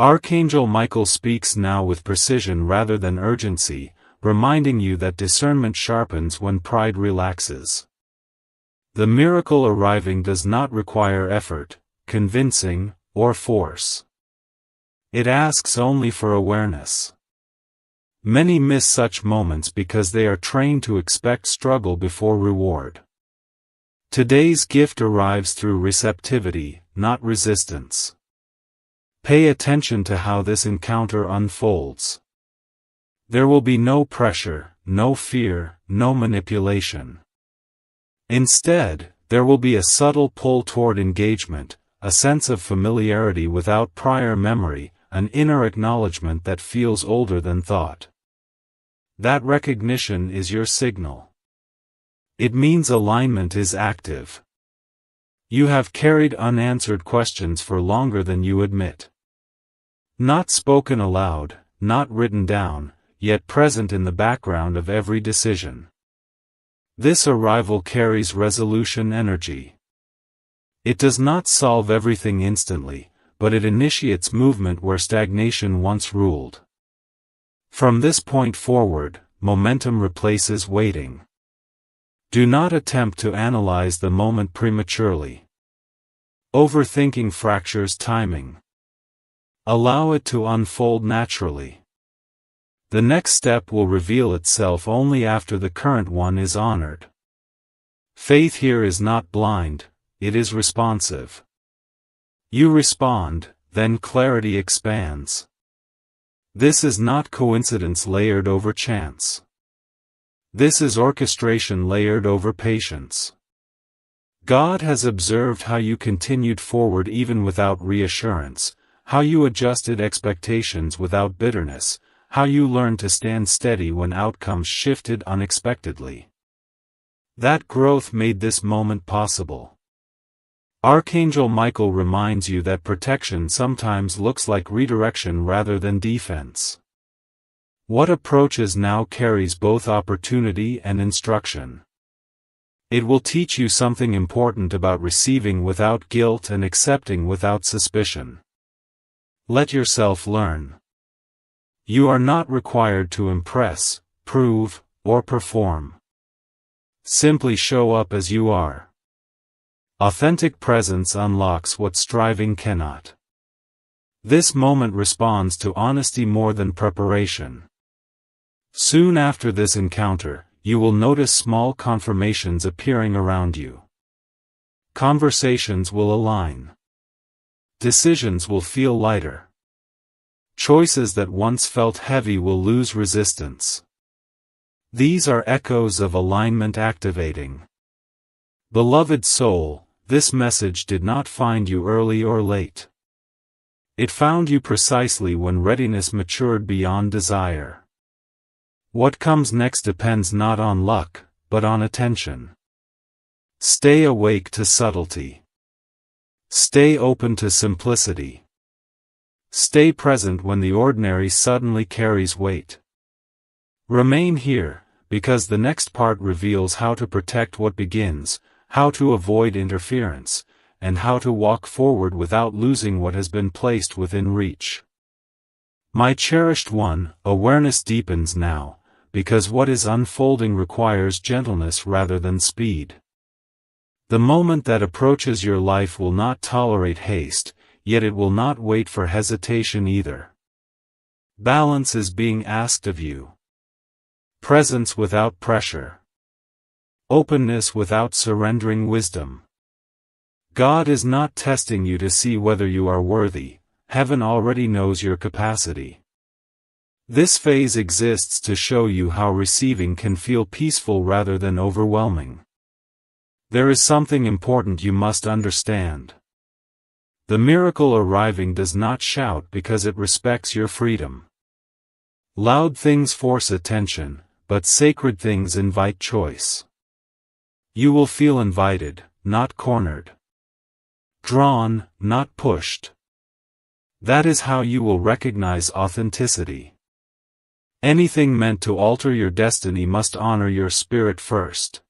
Archangel Michael speaks now with precision rather than urgency, reminding you that discernment sharpens when pride relaxes. The miracle arriving does not require effort, convincing, or force. It asks only for awareness. Many miss such moments because they are trained to expect struggle before reward. Today's gift arrives through receptivity, not resistance. Pay attention to how this encounter unfolds. There will be no pressure, no fear, no manipulation. Instead, there will be a subtle pull toward engagement, a sense of familiarity without prior memory, an inner acknowledgement that feels older than thought. That recognition is your signal. It means alignment is active. You have carried unanswered questions for longer than you admit. Not spoken aloud, not written down, yet present in the background of every decision. This arrival carries resolution energy. It does not solve everything instantly, but it initiates movement where stagnation once ruled. From this point forward, momentum replaces waiting. Do not attempt to analyze the moment prematurely. Overthinking fractures timing. Allow it to unfold naturally. The next step will reveal itself only after the current one is honored. Faith here is not blind, it is responsive. You respond, then clarity expands. This is not coincidence layered over chance. This is orchestration layered over patience. God has observed how you continued forward even without reassurance, how you adjusted expectations without bitterness, how you learned to stand steady when outcomes shifted unexpectedly. That growth made this moment possible. Archangel Michael reminds you that protection sometimes looks like redirection rather than defense. What approaches now carries both opportunity and instruction. It will teach you something important about receiving without guilt and accepting without suspicion. Let yourself learn. You are not required to impress, prove, or perform. Simply show up as you are. Authentic presence unlocks what striving cannot. This moment responds to honesty more than preparation. Soon after this encounter, you will notice small confirmations appearing around you. Conversations will align. Decisions will feel lighter. Choices that once felt heavy will lose resistance. These are echoes of alignment activating. Beloved soul, this message did not find you early or late. It found you precisely when readiness matured beyond desire. What comes next depends not on luck, but on attention. Stay awake to subtlety. Stay open to simplicity. Stay present when the ordinary suddenly carries weight. Remain here, because the next part reveals how to protect what begins, how to avoid interference, and how to walk forward without losing what has been placed within reach. My cherished one, awareness deepens now, because what is unfolding requires gentleness rather than speed. The moment that approaches your life will not tolerate haste, yet it will not wait for hesitation either. Balance is being asked of you. Presence without pressure. Openness without surrendering wisdom. God is not testing you to see whether you are worthy, heaven already knows your capacity. This phase exists to show you how receiving can feel peaceful rather than overwhelming. There is something important you must understand. The miracle arriving does not shout because it respects your freedom. Loud things force attention, but sacred things invite choice. You will feel invited, not cornered. Drawn, not pushed. That is how you will recognize authenticity. Anything meant to alter your destiny must honor your spirit first.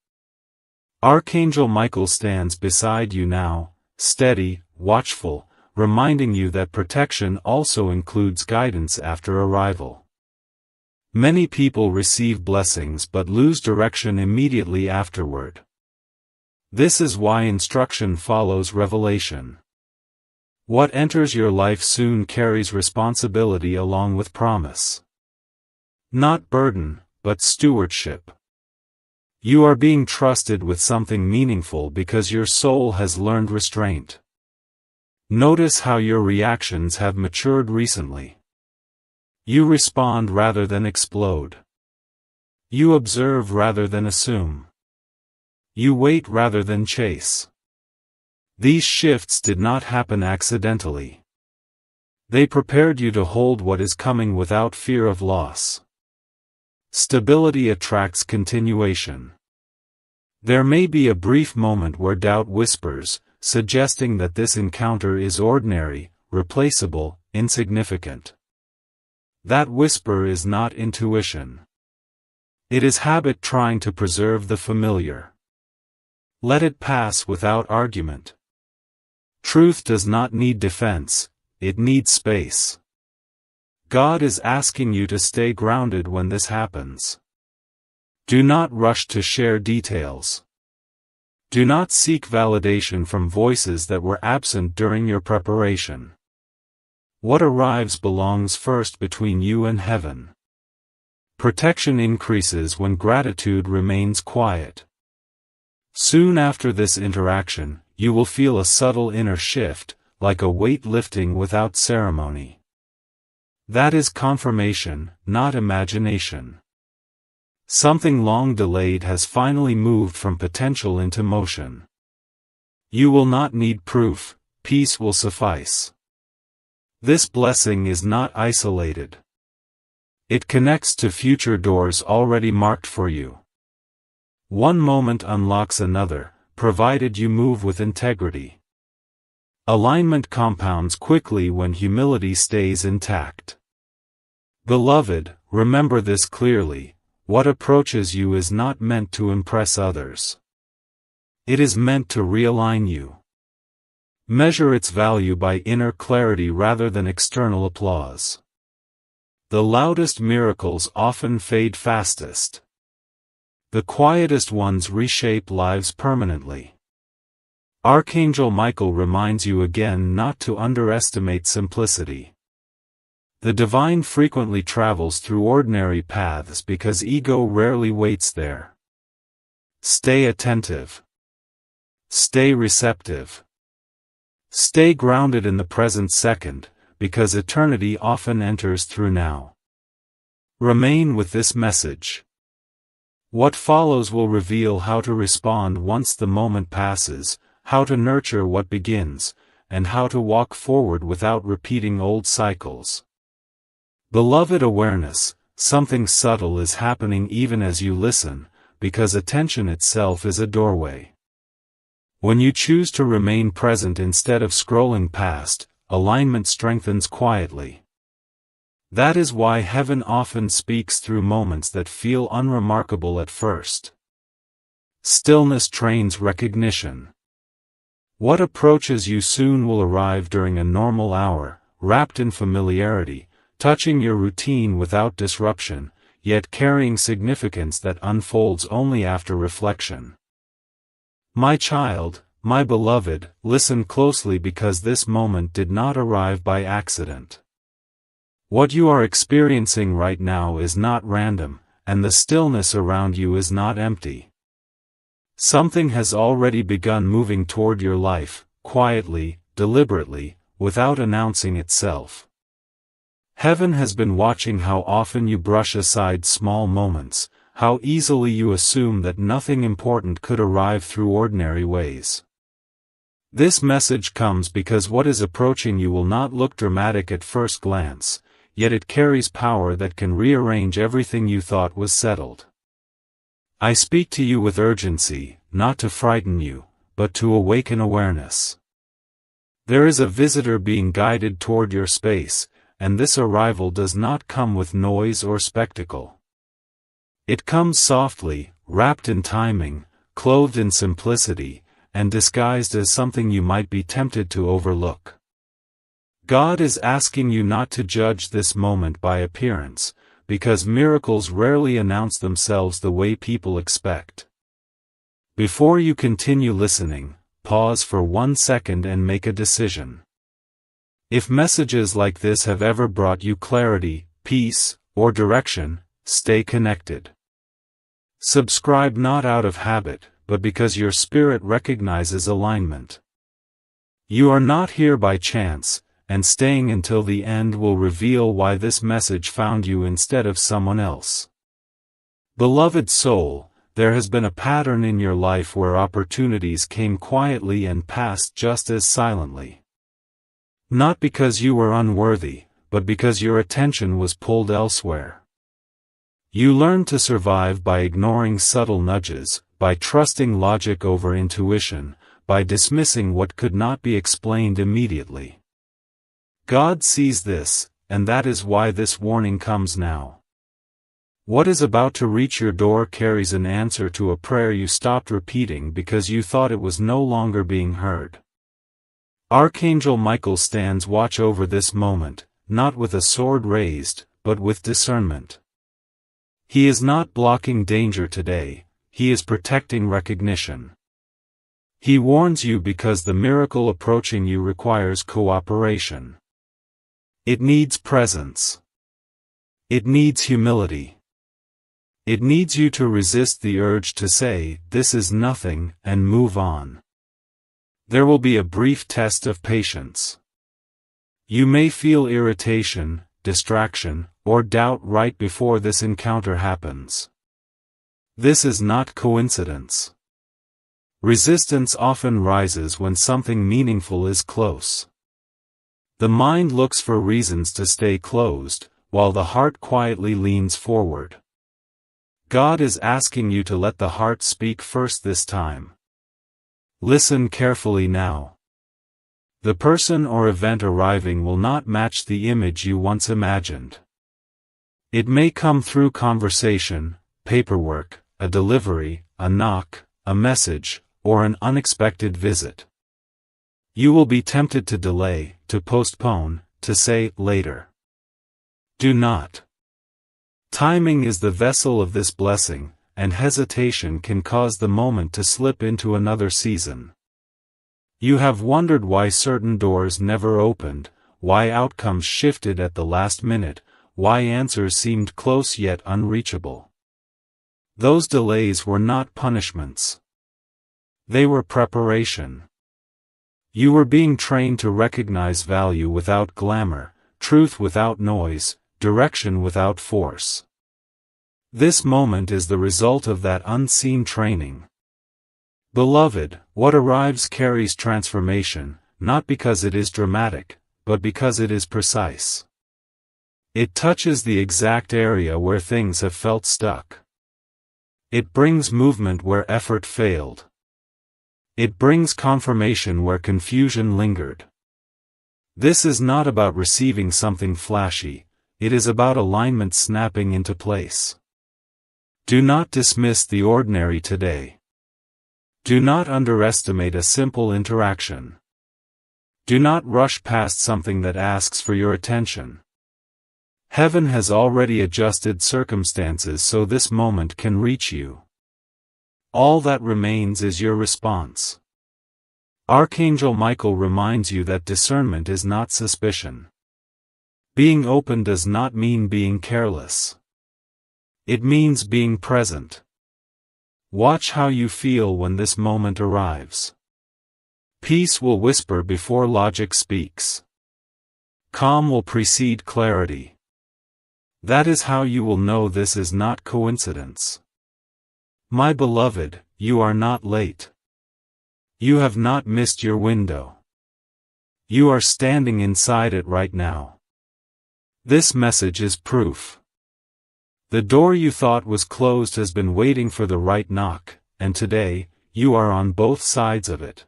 Archangel Michael stands beside you now, steady, watchful, reminding you that protection also includes guidance after arrival. Many people receive blessings but lose direction immediately afterward. This is why instruction follows revelation. What enters your life soon carries responsibility along with promise. Not burden, but stewardship. You are being trusted with something meaningful because your soul has learned restraint. Notice how your reactions have matured recently. You respond rather than explode. You observe rather than assume. You wait rather than chase. These shifts did not happen accidentally. They prepared you to hold what is coming without fear of loss. Stability attracts continuation. There may be a brief moment where doubt whispers, suggesting that this encounter is ordinary, replaceable, insignificant. That whisper is not intuition. It is habit trying to preserve the familiar. Let it pass without argument. Truth does not need defense, it needs space. God is asking you to stay grounded when this happens. Do not rush to share details. Do not seek validation from voices that were absent during your preparation. What arrives belongs first between you and heaven. Protection increases when gratitude remains quiet. Soon after this interaction, you will feel a subtle inner shift, like a weight lifting without ceremony. That is confirmation, not imagination. Something long delayed has finally moved from potential into motion. You will not need proof, peace will suffice. This blessing is not isolated. It connects to future doors already marked for you. One moment unlocks another, provided you move with integrity. Alignment compounds quickly when humility stays intact. Beloved, remember this clearly: what approaches you is not meant to impress others. It is meant to realign you. Measure its value by inner clarity rather than external applause. The loudest miracles often fade fastest. The quietest ones reshape lives permanently. Archangel Michael reminds you again not to underestimate simplicity. The divine frequently travels through ordinary paths because ego rarely waits there. Stay attentive. Stay receptive. Stay grounded in the present second, because eternity often enters through now. Remain with this message. What follows will reveal how to respond once the moment passes, how to nurture what begins, and how to walk forward without repeating old cycles. Beloved, awareness, something subtle is happening even as you listen, because attention itself is a doorway. When you choose to remain present instead of scrolling past, alignment strengthens quietly. That is why heaven often speaks through moments that feel unremarkable at first. Stillness trains recognition. What approaches you soon will arrive during a normal hour, wrapped in familiarity, touching your routine without disruption, yet carrying significance that unfolds only after reflection. My child, my beloved, listen closely, because this moment did not arrive by accident. What you are experiencing right now is not random, and the stillness around you is not empty. Something has already begun moving toward your life, quietly, deliberately, without announcing itself. Heaven has been watching how often you brush aside small moments, how easily you assume that nothing important could arrive through ordinary ways. This message comes because what is approaching you will not look dramatic at first glance, yet it carries power that can rearrange everything you thought was settled. I speak to you with urgency, not to frighten you, but to awaken awareness. There is a visitor being guided toward your space, and this arrival does not come with noise or spectacle. It comes softly, wrapped in timing, clothed in simplicity, and disguised as something you might be tempted to overlook. God is asking you not to judge this moment by appearance, because miracles rarely announce themselves the way people expect. Before you continue listening, pause for 1 second and make a decision. If messages like this have ever brought you clarity, peace, or direction, stay connected. Subscribe not out of habit, but because your spirit recognizes alignment. You are not here by chance, and staying until the end will reveal why this message found you instead of someone else. Beloved soul, there has been a pattern in your life where opportunities came quietly and passed just as silently. Not because you were unworthy, but because your attention was pulled elsewhere. You learned to survive by ignoring subtle nudges, by trusting logic over intuition, by dismissing what could not be explained immediately. God sees this, and that is why this warning comes now. What is about to reach your door carries an answer to a prayer you stopped repeating because you thought it was no longer being heard. Archangel Michael stands watch over this moment, not with a sword raised, but with discernment. He is not blocking danger today, he is protecting recognition. He warns you because the miracle approaching you requires cooperation. It needs presence. It needs humility. It needs you to resist the urge to say, "This is nothing," and move on. There will be a brief test of patience. You may feel irritation, distraction, or doubt right before this encounter happens. This is not coincidence. Resistance often rises when something meaningful is close. The mind looks for reasons to stay closed, while the heart quietly leans forward. God is asking you to let the heart speak first this time. Listen carefully now. The person or event arriving will not match the image you once imagined. It may come through conversation, paperwork, a delivery, a knock, a message, or an unexpected visit. You will be tempted to delay, to postpone, to say later. Do not. Timing is the vessel of this blessing, and hesitation can cause the moment to slip into another season. You have wondered why certain doors never opened, why outcomes shifted at the last minute, why answers seemed close yet unreachable. Those delays were not punishments. They were preparation. You were being trained to recognize value without glamour, truth without noise, direction without force. This moment is the result of that unseen training. Beloved, what arrives carries transformation, not because it is dramatic, but because it is precise. It touches the exact area where things have felt stuck. It brings movement where effort failed. It brings confirmation where confusion lingered. This is not about receiving something flashy, it is about alignment snapping into place. Do not dismiss the ordinary today. Do not underestimate a simple interaction. Do not rush past something that asks for your attention. Heaven has already adjusted circumstances so this moment can reach you. All that remains is your response. Archangel Michael reminds you that discernment is not suspicion. Being open does not mean being careless. It means being present. Watch how you feel when this moment arrives. Peace will whisper before logic speaks. Calm will precede clarity. That is how you will know this is not coincidence. My beloved, you are not late. You have not missed your window. You are standing inside it right now. This message is proof. The door you thought was closed has been waiting for the right knock, and today, you are on both sides of it.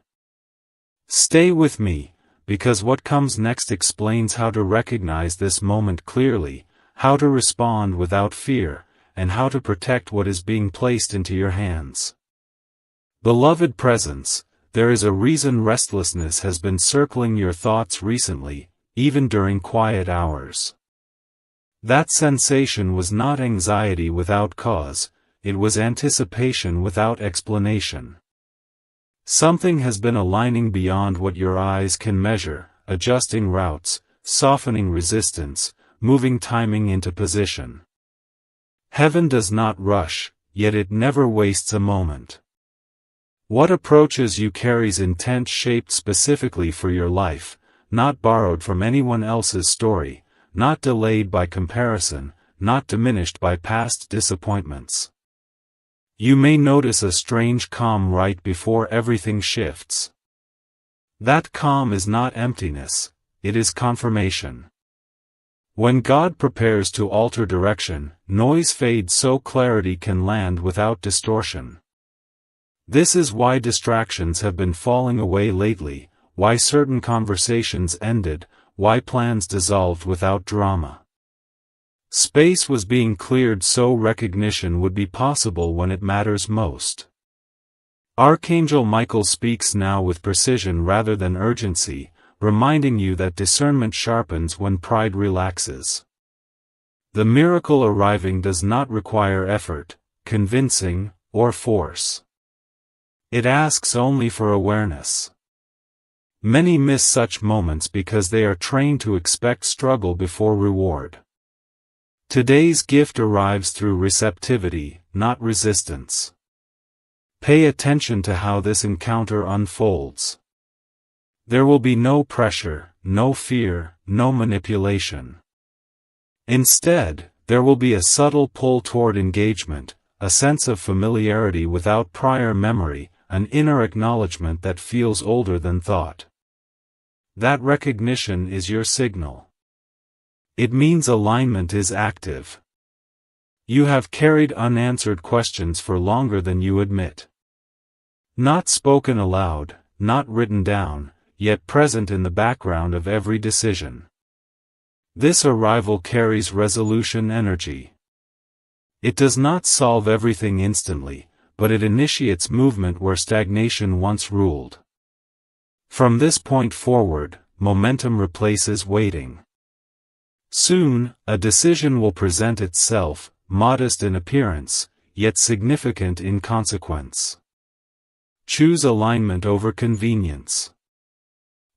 Stay with me, because what comes next explains how to recognize this moment clearly, how to respond without fear, and how to protect what is being placed into your hands. Beloved presence, there is a reason restlessness has been circling your thoughts recently, even during quiet hours. That sensation was not anxiety without cause, it was anticipation without explanation. Something has been aligning beyond what your eyes can measure, adjusting routes, softening resistance, moving timing into position. Heaven does not rush, yet it never wastes a moment. What approaches you carries intent shaped specifically for your life, not borrowed from anyone else's story, not delayed by comparison, not diminished by past disappointments. You may notice a strange calm right before everything shifts. That calm is not emptiness, it is confirmation. When God prepares to alter direction, noise fades so clarity can land without distortion. This is why distractions have been falling away lately, why certain conversations ended, why plans dissolved without drama. Space was being cleared so recognition would be possible when it matters most. Archangel Michael speaks now with precision rather than urgency, reminding you that discernment sharpens when pride relaxes. The miracle arriving does not require effort, convincing, or force. It asks only for awareness. Many miss such moments because they are trained to expect struggle before reward. Today's gift arrives through receptivity, not resistance. Pay attention to how this encounter unfolds. There will be no pressure, no fear, no manipulation. Instead, there will be a subtle pull toward engagement, a sense of familiarity without prior memory, an inner acknowledgement that feels older than thought. That recognition is your signal. It means alignment is active. You have carried unanswered questions for longer than you admit. Not spoken aloud, not written down, yet present in the background of every decision. This arrival carries resolution energy. It does not solve everything instantly, but it initiates movement where stagnation once ruled. From this point forward, momentum replaces waiting. Soon, a decision will present itself, modest in appearance, yet significant in consequence. Choose alignment over convenience.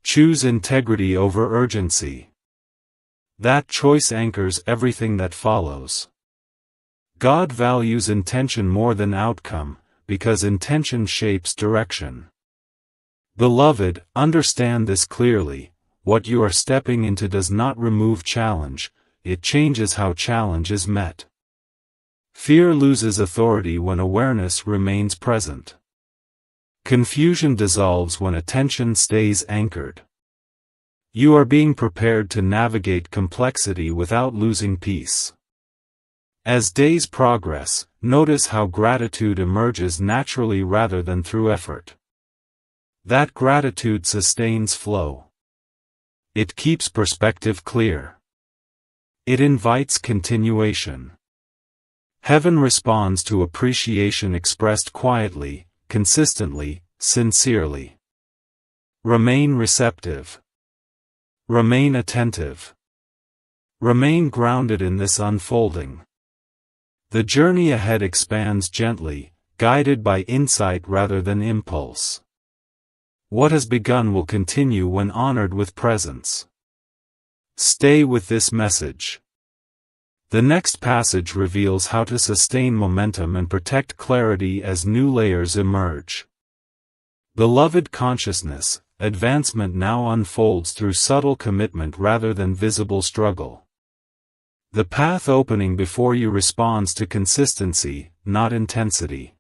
Choose integrity over urgency. That choice anchors everything that follows. God values intention more than outcome, because intention shapes direction. Beloved, understand this clearly: what you are stepping into does not remove challenge, it changes how challenge is met. Fear loses authority when awareness remains present. Confusion dissolves when attention stays anchored. You are being prepared to navigate complexity without losing peace. As days progress, notice how gratitude emerges naturally rather than through effort. That gratitude sustains flow. It keeps perspective clear. It invites continuation. Heaven responds to appreciation expressed quietly, consistently, sincerely. Remain receptive. Remain attentive. Remain grounded in this unfolding. The journey ahead expands gently, guided by insight rather than impulse. What has begun will continue when honored with presence. Stay with this message. The next passage reveals how to sustain momentum and protect clarity as new layers emerge. Beloved consciousness, advancement now unfolds through subtle commitment rather than visible struggle. The path opening before you responds to consistency, not intensity.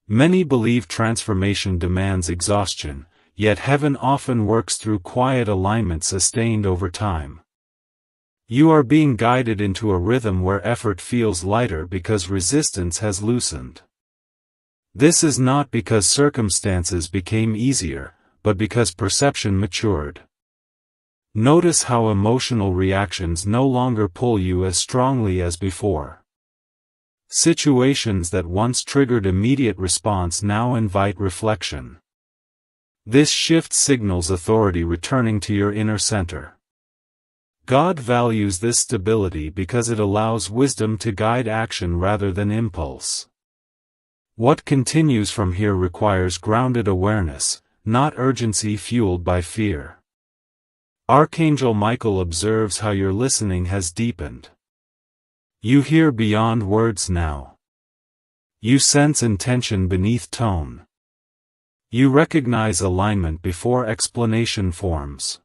Many believe transformation demands exhaustion, yet heaven often works through quiet alignment sustained over time. You are being guided into a rhythm where effort feels lighter because resistance has loosened. This is not because circumstances became easier, but because perception matured. Notice how emotional reactions no longer pull you as strongly as before. Situations that once triggered immediate response now invite reflection. This shift signals authority returning to your inner center. God values this stability because it allows wisdom to guide action rather than impulse. What continues from here requires grounded awareness, not urgency fueled by fear. Archangel Michael observes how your listening has deepened. You hear beyond words now. You sense intention beneath tone. You recognize alignment before explanation forms.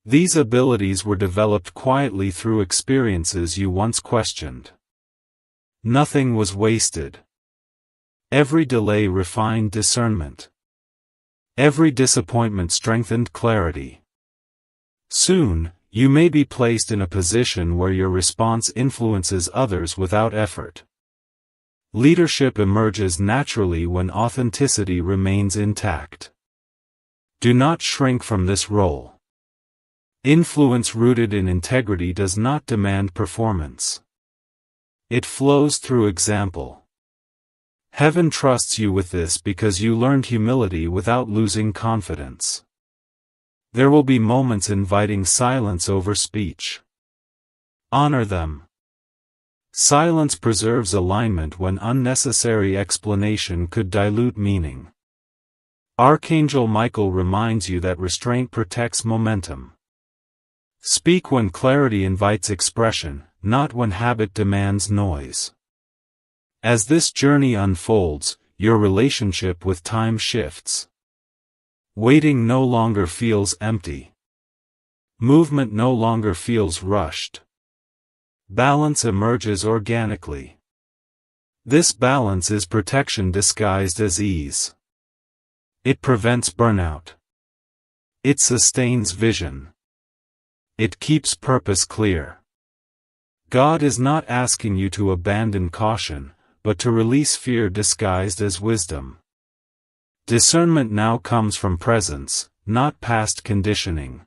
These abilities were developed quietly through experiences you once questioned. Nothing was wasted. Every delay refined discernment. Every disappointment strengthened clarity. Soon, you may be placed in a position where your response influences others without effort. Leadership emerges naturally when authenticity remains intact. Do not shrink from this role. Influence rooted in integrity does not demand performance. It flows through example. Heaven trusts you with this because you learned humility without losing confidence. There will be moments inviting silence over speech. Honor them. Silence preserves alignment when unnecessary explanation could dilute meaning. Archangel Michael reminds you that restraint protects momentum. Speak when clarity invites expression, not when habit demands noise. As this journey unfolds, your relationship with time shifts. Waiting no longer feels empty. Movement no longer feels rushed. Balance emerges organically. This balance is protection disguised as ease. It prevents burnout. It sustains vision. It keeps purpose clear. God is not asking you to abandon caution, but to release fear disguised as wisdom. Discernment now comes from presence, not past conditioning.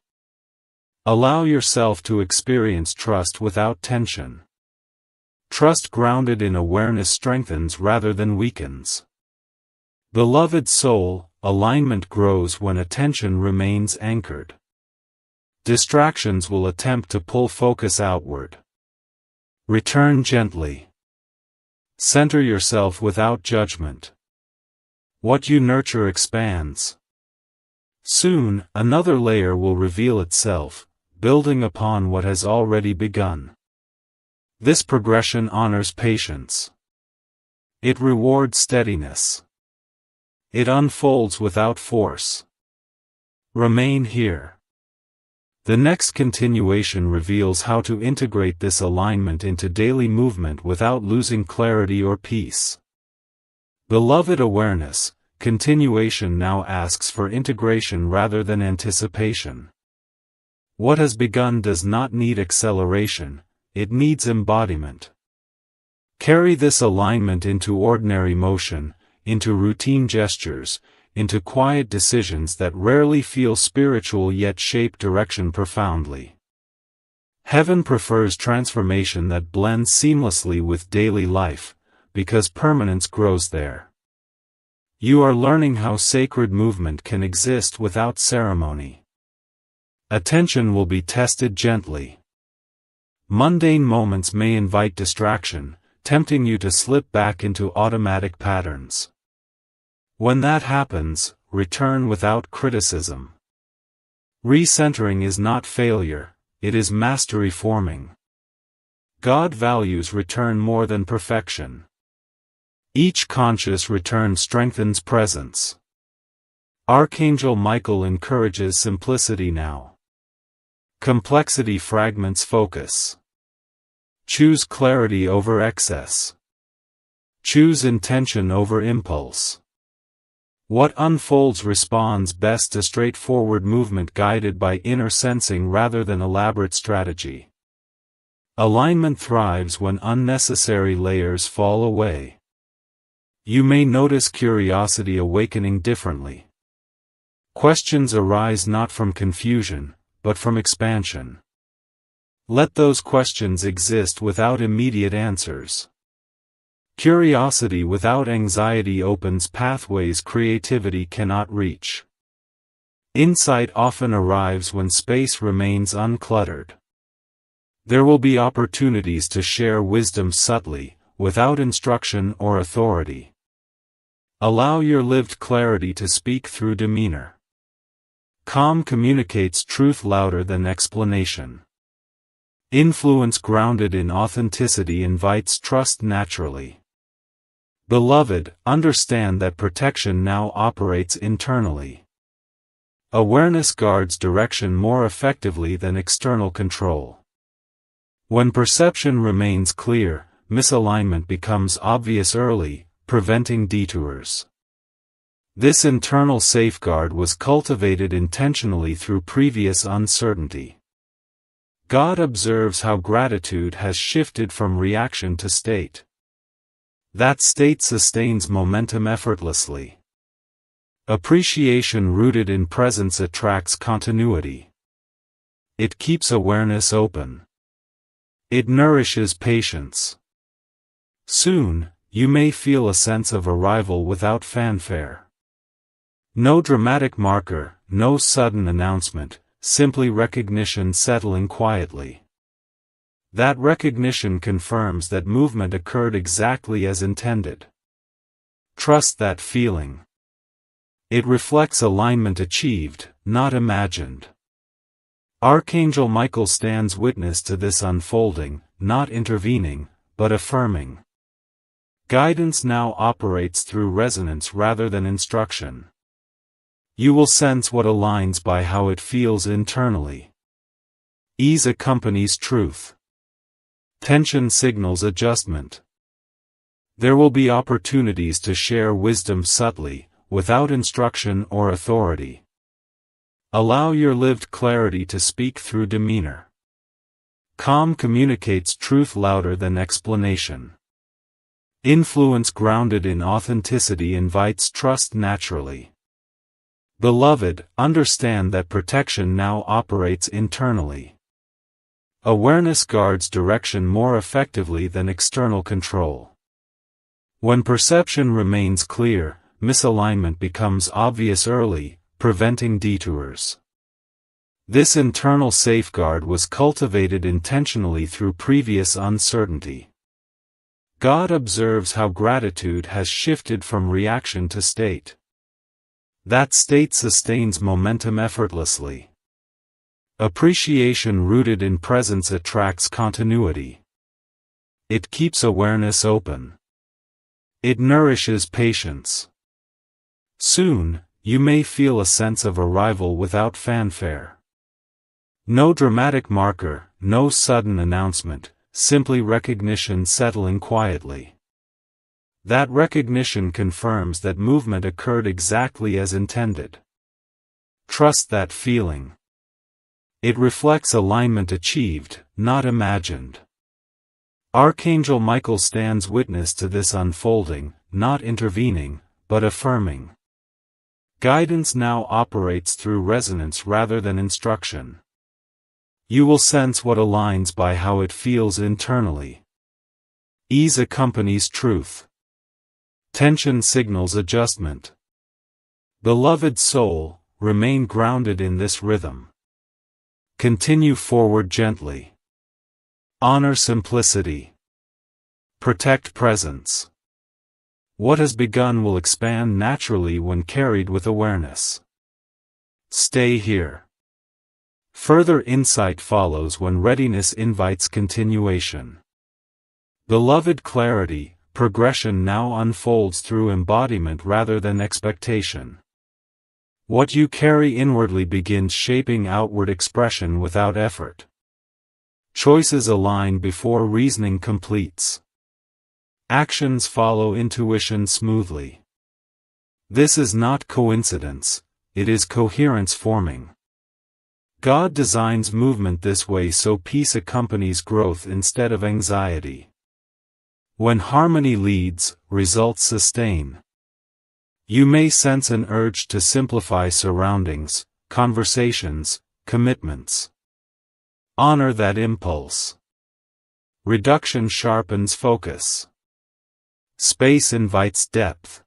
Allow yourself to experience trust without tension. Trust grounded in awareness strengthens rather than weakens. Beloved soul, alignment grows when attention remains anchored. Distractions will attempt to pull focus outward. Return gently. Center yourself without judgment. What you nurture expands. Soon, another layer will reveal itself, building upon what has already begun. This progression honors patience. It rewards steadiness. It unfolds without force. Remain here. The next continuation reveals how to integrate this alignment into daily movement without losing clarity or peace. Beloved awareness, continuation now asks for integration rather than anticipation. What has begun does not need acceleration, it needs embodiment. Carry this alignment into ordinary motion, into routine gestures, into quiet decisions that rarely feel spiritual yet shape direction profoundly. Heaven prefers transformation that blends seamlessly with daily life, because permanence grows there. You are learning how sacred movement can exist without ceremony. Attention will be tested gently. Mundane moments may invite distraction, tempting you to slip back into automatic patterns. When that happens, return without criticism. Recentering is not failure, it is mastery forming. God values return more than perfection. Each conscious return strengthens presence. Archangel Michael encourages simplicity now. Complexity fragments focus. Choose clarity over excess. Choose intention over impulse. What unfolds responds best to straightforward movement guided by inner sensing rather than elaborate strategy. Alignment thrives when unnecessary layers fall away. You may notice curiosity awakening differently. Questions arise not from confusion, but from expansion. Let those questions exist without immediate answers. Curiosity without anxiety opens pathways creativity cannot reach. Insight often arrives when space remains uncluttered. There will be opportunities to share wisdom subtly, without instruction or authority. Allow your lived clarity to speak through demeanor. Calm communicates truth louder than explanation. Influence grounded in authenticity invites trust naturally. Beloved, understand that protection now operates internally. Awareness guards direction more effectively than external control. When perception remains clear, misalignment becomes obvious early, preventing detours. This internal safeguard was cultivated intentionally through previous uncertainty. God observes how gratitude has shifted from reaction to state. That state sustains momentum effortlessly. Appreciation rooted in presence attracts continuity. It keeps awareness open. It nourishes patience. Soon, you may feel a sense of arrival without fanfare. No dramatic marker, no sudden announcement, simply recognition settling quietly. That recognition confirms that movement occurred exactly as intended. Trust that feeling. It reflects alignment achieved, not imagined. Archangel Michael stands witness to this unfolding, not intervening, but affirming. Guidance now operates through resonance rather than instruction. You will sense what aligns by how it feels internally. Ease accompanies truth. Tension signals adjustment. There will be opportunities to share wisdom subtly, without instruction or authority. Allow your lived clarity to speak through demeanor. Calm communicates truth louder than explanation. Influence grounded in authenticity invites trust naturally. Beloved, understand that protection now operates internally. Awareness guards direction more effectively than external control. When perception remains clear, misalignment becomes obvious early, preventing detours. This internal safeguard was cultivated intentionally through previous uncertainty. God observes how gratitude has shifted from reaction to state. That state sustains momentum effortlessly. Appreciation rooted in presence attracts continuity. It keeps awareness open. It nourishes patience. Soon, you may feel a sense of arrival without fanfare. No dramatic marker, no sudden announcement, simply recognition settling quietly. That recognition confirms that movement occurred exactly as intended. Trust that feeling. It reflects alignment achieved, not imagined. Archangel Michael stands witness to this unfolding, not intervening, but affirming. Guidance now operates through resonance rather than instruction. You will sense what aligns by how it feels internally. Ease accompanies truth. Tension signals adjustment. Beloved soul, remain grounded in this rhythm. Continue forward gently. Honor simplicity. Protect presence. What has begun will expand naturally when carried with awareness. Stay here. Further insight follows when readiness invites continuation. Beloved clarity, progression now unfolds through embodiment rather than expectation. What you carry inwardly begins shaping outward expression without effort. Choices align before reasoning completes. Actions follow intuition smoothly. This is not coincidence, it is coherence forming. God designs movement this way so peace accompanies growth instead of anxiety. When harmony leads, results sustain. You may sense an urge to simplify surroundings, conversations, commitments. Honor that impulse. Reduction sharpens focus. Space invites depth.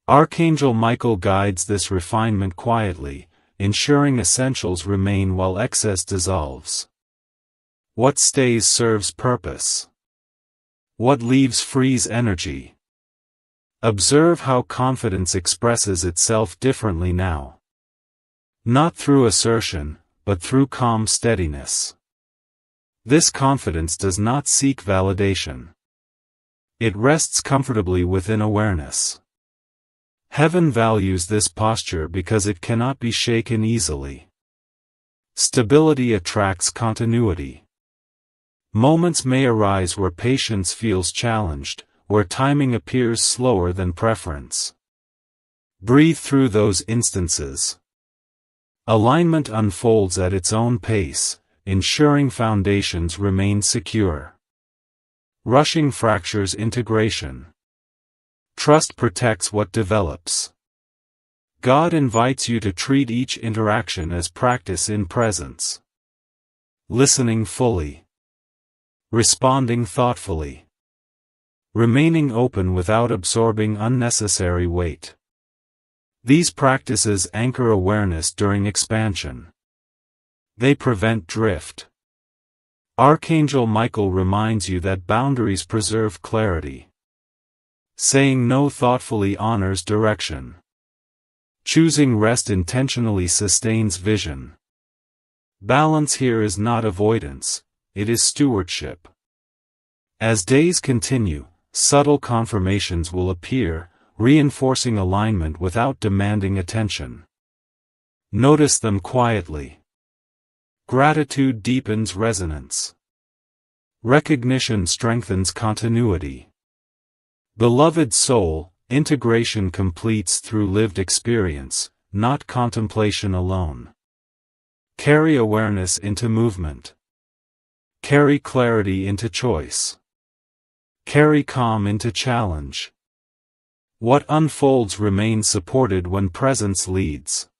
Archangel Michael guides this refinement quietly, ensuring essentials remain while excess dissolves. What stays serves purpose. What leaves frees energy. Observe how confidence expresses itself differently now. Not through assertion, but through calm steadiness. This confidence does not seek validation. It rests comfortably within awareness. Heaven values this posture because it cannot be shaken easily. Stability attracts continuity. Moments may arise where patience feels challenged, where timing appears slower than preference. Breathe through those instances. Alignment unfolds at its own pace, ensuring foundations remain secure. Rushing fractures integration. Trust protects what develops. God invites you to treat each interaction as practice in presence. Listening fully. Responding thoughtfully. Remaining open without absorbing unnecessary weight. These practices anchor awareness during expansion. They prevent drift. Archangel Michael reminds you that boundaries preserve clarity. Saying no thoughtfully honors direction. Choosing rest intentionally sustains vision. Balance here is not avoidance, it is stewardship. As days continue, subtle confirmations will appear, reinforcing alignment without demanding attention. Notice them quietly. Gratitude deepens resonance. Recognition strengthens continuity. Beloved soul, integration completes through lived experience, not contemplation alone. Carry awareness into movement. Carry clarity into choice. Carry calm into challenge. What unfolds remains supported when presence leads.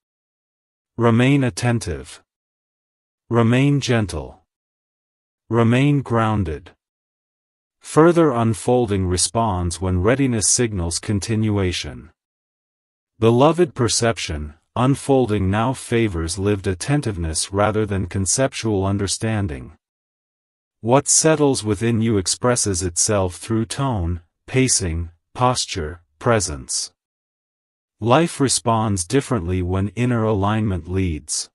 Remain attentive. Remain gentle. Remain grounded. Further unfolding responds when readiness signals continuation. Beloved perception, unfolding now favors lived attentiveness rather than conceptual understanding. What settles within you expresses itself through tone, pacing, posture, presence. Life responds differently when inner alignment leads.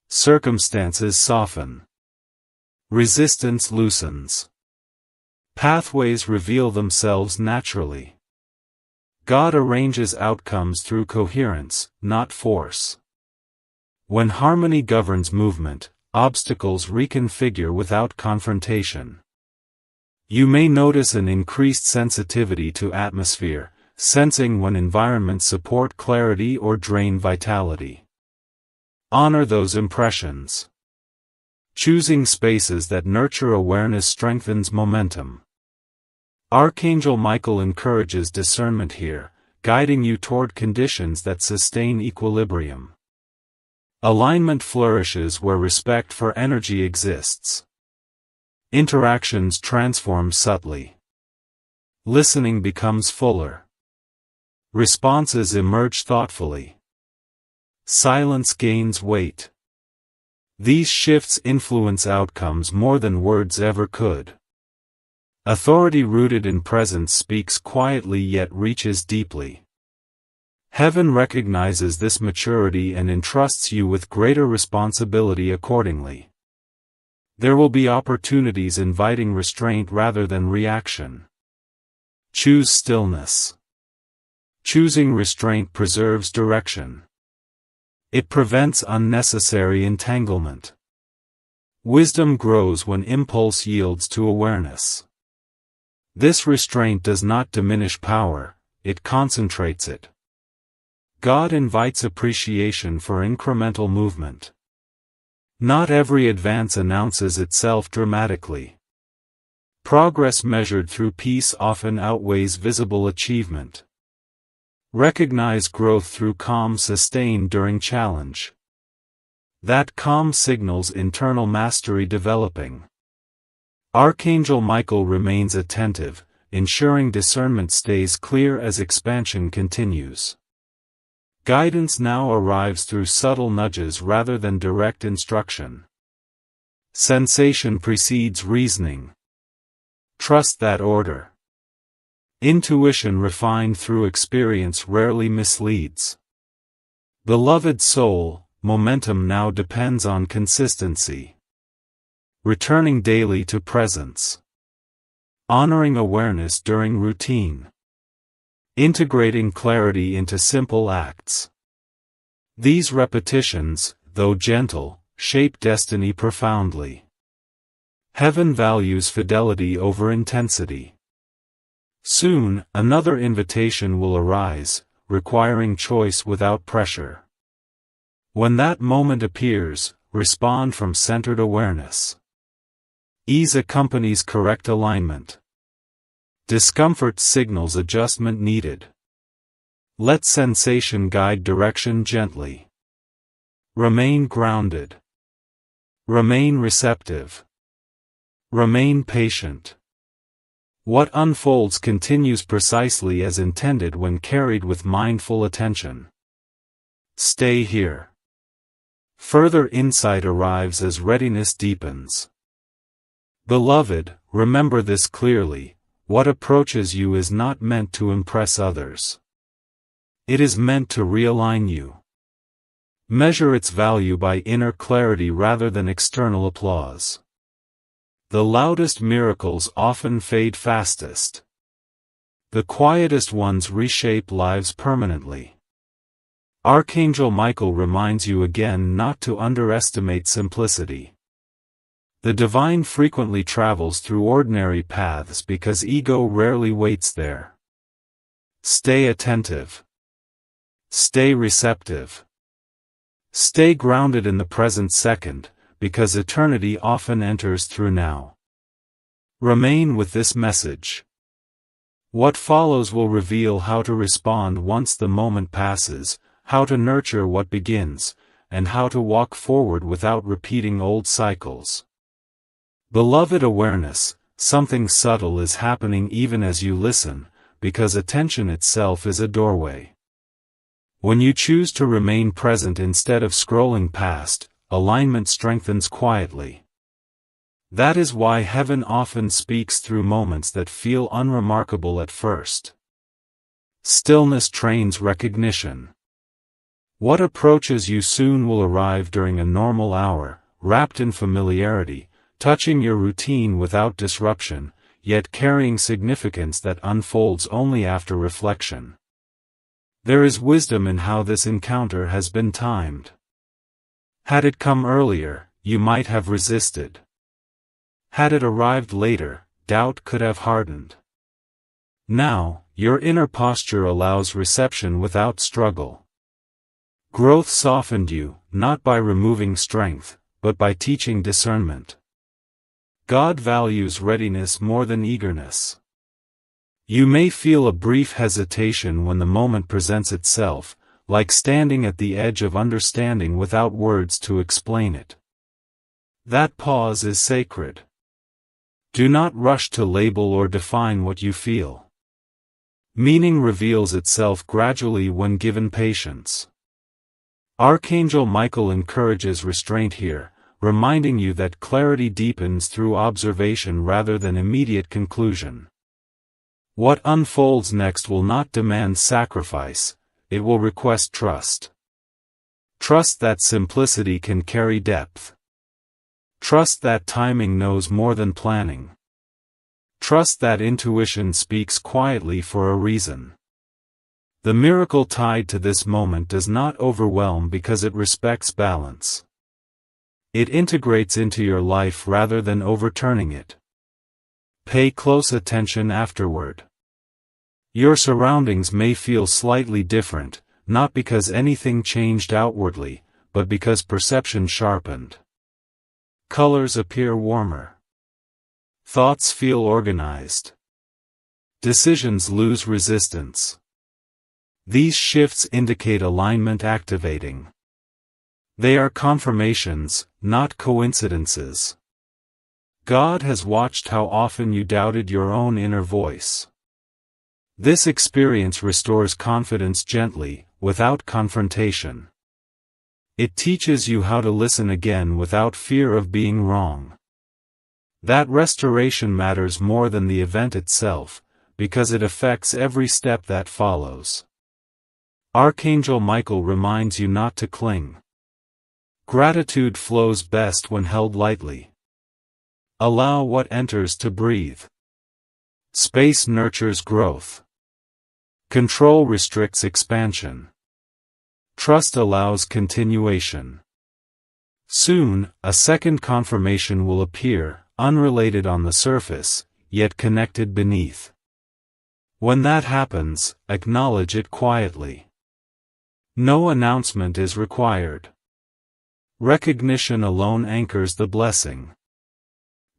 Circumstances soften. Resistance loosens. Pathways reveal themselves naturally. God arranges outcomes through coherence, not force. When harmony governs movement, obstacles reconfigure without confrontation. You may notice an increased sensitivity to atmosphere, sensing when environments support clarity or drain vitality. Honor those impressions. Choosing spaces that nurture awareness strengthens momentum. Archangel Michael encourages discernment here, guiding you toward conditions that sustain equilibrium. Alignment flourishes where respect for energy exists. Interactions transform subtly. Listening becomes fuller. Responses emerge thoughtfully. Silence gains weight. These shifts influence outcomes more than words ever could. Authority rooted in presence speaks quietly yet reaches deeply. Heaven recognizes this maturity and entrusts you with greater responsibility accordingly. There will be opportunities inviting restraint rather than reaction. Choose stillness. Choosing restraint preserves direction. It prevents unnecessary entanglement. Wisdom grows when impulse yields to awareness. This restraint does not diminish power, it concentrates it. God invites appreciation for incremental movement. Not every advance announces itself dramatically. Progress measured through peace often outweighs visible achievement. Recognize growth through calm sustained during challenge. That calm signals internal mastery developing. Archangel Michael remains attentive, ensuring discernment stays clear as expansion continues. Guidance now arrives through subtle nudges rather than direct instruction. Sensation precedes reasoning. Trust that order. Intuition refined through experience rarely misleads. Beloved soul, momentum now depends on consistency. Returning daily to presence. Honoring awareness during routine. Integrating clarity into simple acts. These repetitions, though gentle, shape destiny profoundly. Heaven values fidelity over intensity. Soon, another invitation will arise, requiring choice without pressure. When that moment appears, respond from centered awareness. Ease accompanies correct alignment. Discomfort signals adjustment needed. Let sensation guide direction gently. Remain grounded. Remain receptive. Remain patient. What unfolds continues precisely as intended when carried with mindful attention. Stay here. Further insight arrives as readiness deepens. Beloved, remember this clearly: what approaches you is not meant to impress others. It is meant to realign you. Measure its value by inner clarity rather than external applause. The loudest miracles often fade fastest. The quietest ones reshape lives permanently. Archangel Michael reminds you again not to underestimate simplicity. The divine frequently travels through ordinary paths because ego rarely waits there. Stay attentive. Stay receptive. Stay grounded in the present second, because eternity often enters through now. Remain with this message. What follows will reveal how to respond once the moment passes, how to nurture what begins, and how to walk forward without repeating old cycles. Beloved awareness, something subtle is happening even as you listen, because attention itself is a doorway. When you choose to remain present instead of scrolling past, alignment strengthens quietly. That is why heaven often speaks through moments that feel unremarkable at first. Stillness trains recognition. What approaches you soon will arrive during a normal hour, wrapped in familiarity, touching your routine without disruption, yet carrying significance that unfolds only after reflection. There is wisdom in how this encounter has been timed. Had it come earlier, you might have resisted. Had it arrived later, doubt could have hardened. Now, your inner posture allows reception without struggle. Growth softened you, not by removing strength, but by teaching discernment. God values readiness more than eagerness. You may feel a brief hesitation when the moment presents itself, like standing at the edge of understanding without words to explain it. That pause is sacred. Do not rush to label or define what you feel. Meaning reveals itself gradually when given patience. Archangel Michael encourages restraint here, reminding you that clarity deepens through observation rather than immediate conclusion. What unfolds next will not demand sacrifice, it will request trust. Trust that simplicity can carry depth. Trust that timing knows more than planning. Trust that intuition speaks quietly for a reason. The miracle tied to this moment does not overwhelm because it respects balance. It integrates into your life rather than overturning it. Pay close attention afterward. Your surroundings may feel slightly different, not because anything changed outwardly, but because perception sharpened. Colors appear warmer. Thoughts feel organized. Decisions lose resistance. These shifts indicate alignment activating. They are confirmations, not coincidences. God has watched how often you doubted your own inner voice. This experience restores confidence gently, without confrontation. It teaches you how to listen again without fear of being wrong. That restoration matters more than the event itself, because it affects every step that follows. Archangel Michael reminds you not to cling. Gratitude flows best when held lightly. Allow what enters to breathe. Space nurtures growth. Control restricts expansion. Trust allows continuation. Soon, a second confirmation will appear, unrelated on the surface, yet connected beneath. When that happens, acknowledge it quietly. No announcement is required. Recognition alone anchors the blessing.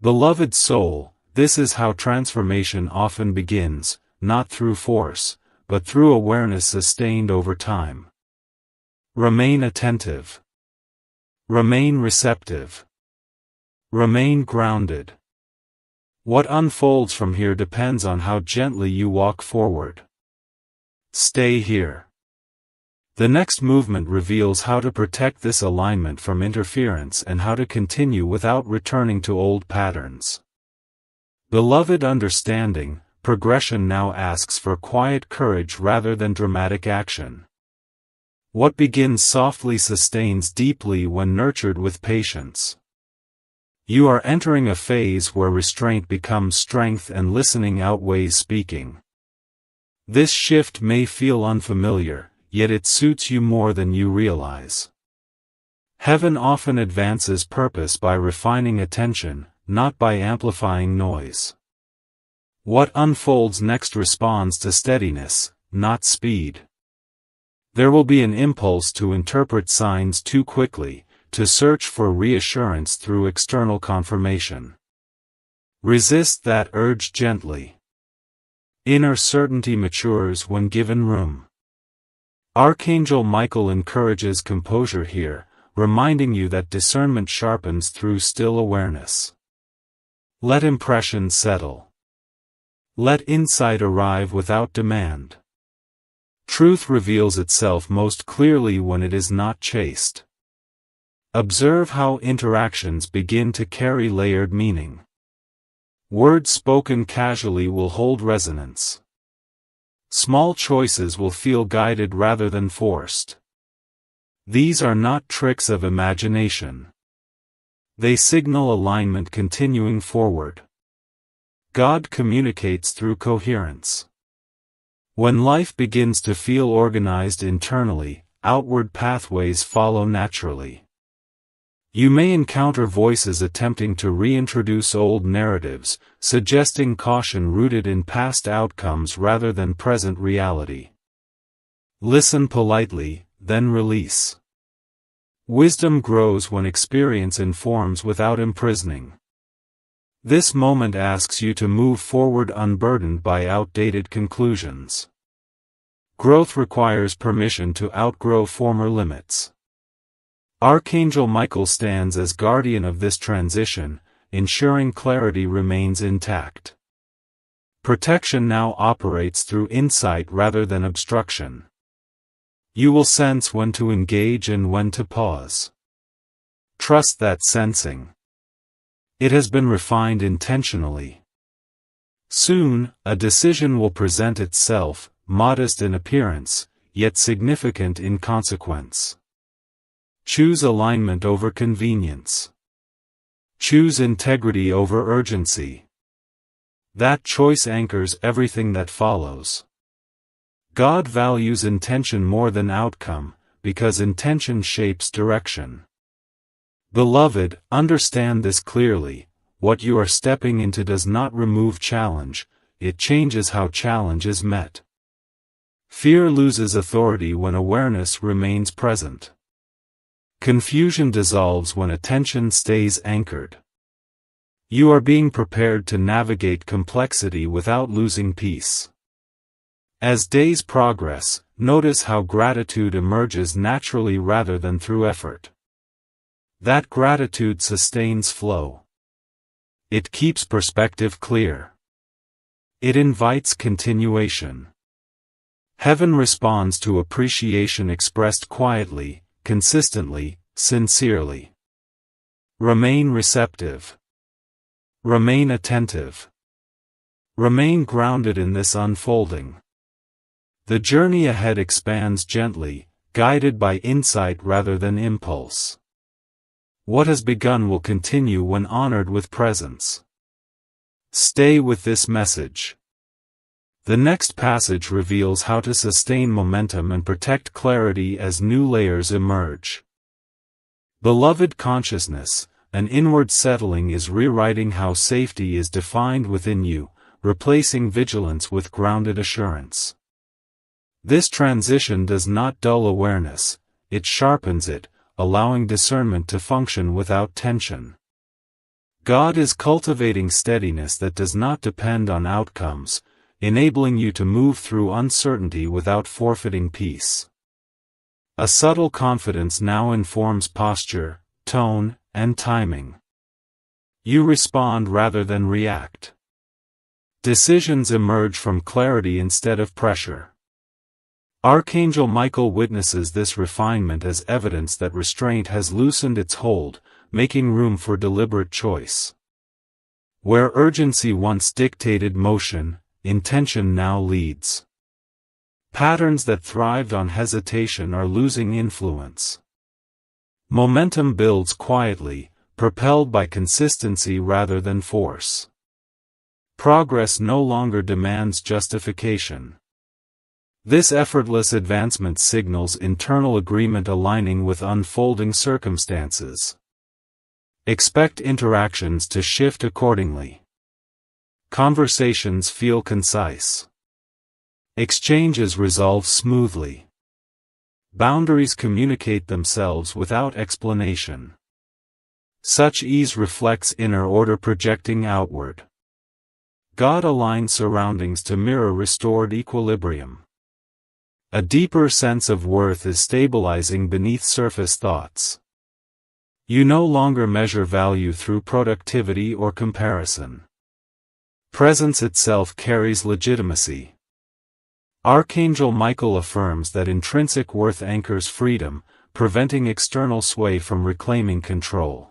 Beloved soul, this is how transformation often begins, not through force, but through awareness sustained over time. Remain attentive. Remain receptive. Remain grounded. What unfolds from here depends on how gently you walk forward. Stay here. The next movement reveals how to protect this alignment from interference and how to continue without returning to old patterns. Beloved understanding, progression now asks for quiet courage rather than dramatic action. What begins softly sustains deeply when nurtured with patience. You are entering a phase where restraint becomes strength and listening outweighs speaking. This shift may feel unfamiliar, yet it suits you more than you realize. Heaven often advances purpose by refining attention, not by amplifying noise. What unfolds next responds to steadiness, not speed. There will be an impulse to interpret signs too quickly, to search for reassurance through external confirmation. Resist that urge gently. Inner certainty matures when given room. Archangel Michael encourages composure here, reminding you that discernment sharpens through still awareness. Let impressions settle. Let insight arrive without demand. Truth reveals itself most clearly when it is not chased. Observe how interactions begin to carry layered meaning. Words spoken casually will hold resonance. Small choices will feel guided rather than forced. These are not tricks of imagination. They signal alignment continuing forward. God communicates through coherence. When life begins to feel organized internally, outward pathways follow naturally. You may encounter voices attempting to reintroduce old narratives, suggesting caution rooted in past outcomes rather than present reality. Listen politely, then release. Wisdom grows when experience informs without imprisoning. This moment asks you to move forward unburdened by outdated conclusions. Growth requires permission to outgrow former limits. Archangel Michael stands as guardian of this transition, ensuring clarity remains intact. Protection now operates through insight rather than obstruction. You will sense when to engage and when to pause. Trust that sensing. It has been refined intentionally. Soon, a decision will present itself, modest in appearance, yet significant in consequence. Choose alignment over convenience. Choose integrity over urgency. That choice anchors everything that follows. God values intention more than outcome, because intention shapes direction. Beloved, understand this clearly: what you are stepping into does not remove challenge, it changes how challenge is met. Fear loses authority when awareness remains present. Confusion dissolves when attention stays anchored. You are being prepared to navigate complexity without losing peace. As days progress, notice how gratitude emerges naturally rather than through effort. That gratitude sustains flow. It keeps perspective clear. It invites continuation. Heaven responds to appreciation expressed quietly, consistently, sincerely. Remain receptive. Remain attentive. Remain grounded in this unfolding. The journey ahead expands gently, guided by insight rather than impulse. What has begun will continue when honored with presence. Stay with this message. The next passage reveals how to sustain momentum and protect clarity as new layers emerge. Beloved consciousness, an inward settling is rewriting how safety is defined within you, replacing vigilance with grounded assurance. This transition does not dull awareness, it sharpens it, allowing discernment to function without tension. God is cultivating steadiness that does not depend on outcomes, enabling you to move through uncertainty without forfeiting peace. A subtle confidence now informs posture, tone, and timing. You respond rather than react. Decisions emerge from clarity instead of pressure. Archangel Michael witnesses this refinement as evidence that restraint has loosened its hold, making room for deliberate choice. Where urgency once dictated motion, intention now leads. Patterns that thrived on hesitation are losing influence. Momentum builds quietly, propelled by consistency rather than force. Progress no longer demands justification. This effortless advancement signals internal agreement aligning with unfolding circumstances. Expect interactions to shift accordingly. Conversations feel concise. Exchanges resolve smoothly. Boundaries communicate themselves without explanation. Such ease reflects inner order projecting outward. God aligns surroundings to mirror restored equilibrium. A deeper sense of worth is stabilizing beneath surface thoughts. You no longer measure value through productivity or comparison. Presence itself carries legitimacy. Archangel Michael affirms that intrinsic worth anchors freedom, preventing external sway from reclaiming control.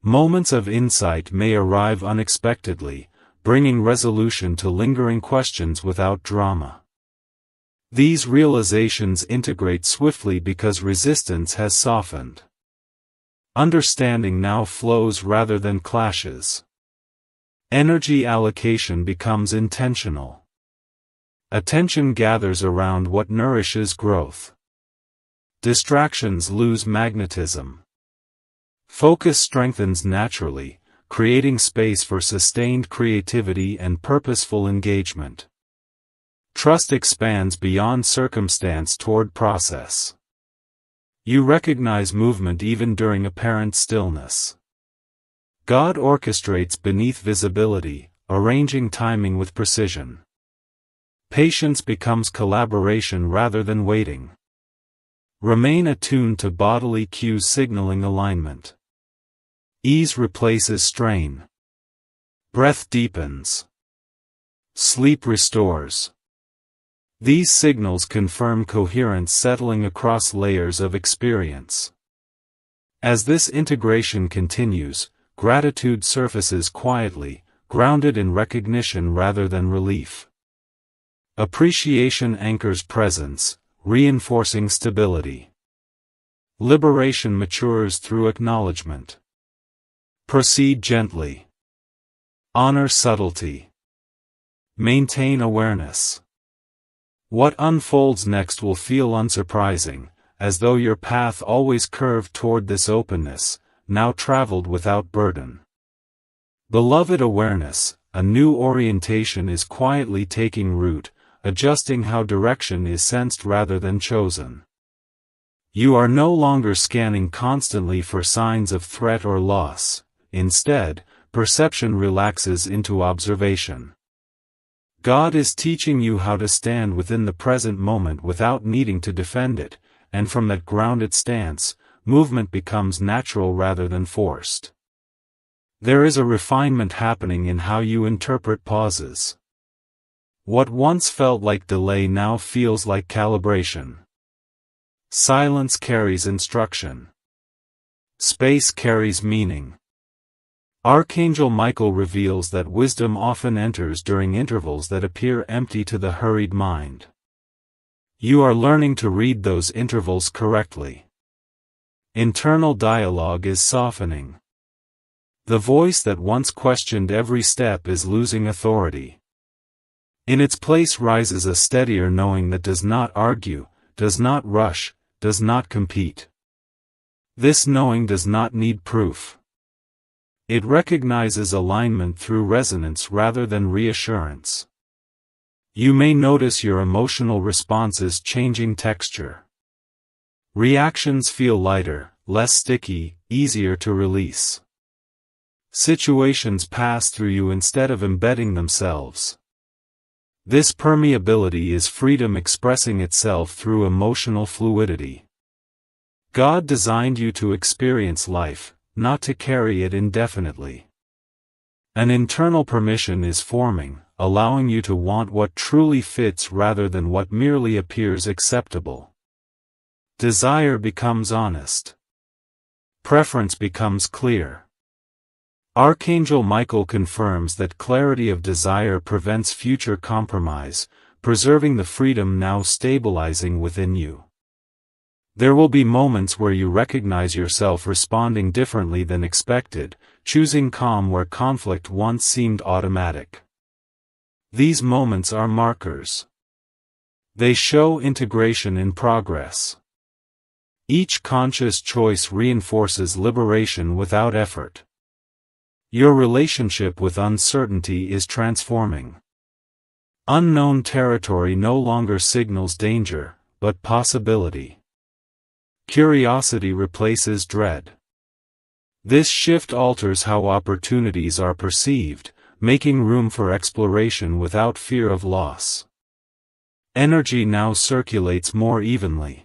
Moments of insight may arrive unexpectedly, bringing resolution to lingering questions without drama. These realizations integrate swiftly because resistance has softened. Understanding now flows rather than clashes. Energy allocation becomes intentional. Attention gathers around what nourishes growth. Distractions lose magnetism. Focus strengthens naturally, creating space for sustained creativity and purposeful engagement. Trust expands beyond circumstance toward process. You recognize movement even during apparent stillness. God orchestrates beneath visibility, arranging timing with precision. Patience becomes collaboration rather than waiting. Remain attuned to bodily cues signaling alignment. Ease replaces strain. Breath deepens. Sleep restores. These signals confirm coherence settling across layers of experience. As this integration continues, gratitude surfaces quietly, grounded in recognition rather than relief. Appreciation anchors presence, reinforcing stability. Liberation matures through acknowledgement. Proceed gently. Honor subtlety. Maintain awareness. What unfolds next will feel unsurprising, as though your path always curved toward this openness, now traveled without burden. Beloved awareness, a new orientation is quietly taking root, adjusting how direction is sensed rather than chosen. You are no longer scanning constantly for signs of threat or loss. Instead, perception relaxes into observation. God is teaching you how to stand within the present moment without needing to defend it, and from that grounded stance, movement becomes natural rather than forced. There is a refinement happening in how you interpret pauses. What once felt like delay now feels like calibration. Silence carries instruction. Space carries meaning. Archangel Michael reveals that wisdom often enters during intervals that appear empty to the hurried mind. You are learning to read those intervals correctly. Internal dialogue is softening. The voice that once questioned every step is losing authority. In its place rises a steadier knowing that does not argue, does not rush, does not compete. This knowing does not need proof. It recognizes alignment through resonance rather than reassurance. You may notice your emotional responses changing texture. Reactions feel lighter, less sticky, easier to release. Situations pass through you instead of embedding themselves. This permeability is freedom expressing itself through emotional fluidity. God designed you to experience life, not to carry it indefinitely. An internal permission is forming, allowing you to want what truly fits rather than what merely appears acceptable. Desire becomes honest. Preference becomes clear. Archangel Michael confirms that clarity of desire prevents future compromise, preserving the freedom now stabilizing within you. There will be moments where you recognize yourself responding differently than expected, choosing calm where conflict once seemed automatic. These moments are markers. They show integration in progress. Each conscious choice reinforces liberation without effort. Your relationship with uncertainty is transforming. Unknown territory no longer signals danger, but possibility. Curiosity replaces dread. This shift alters how opportunities are perceived, making room for exploration without fear of loss. Energy now circulates more evenly.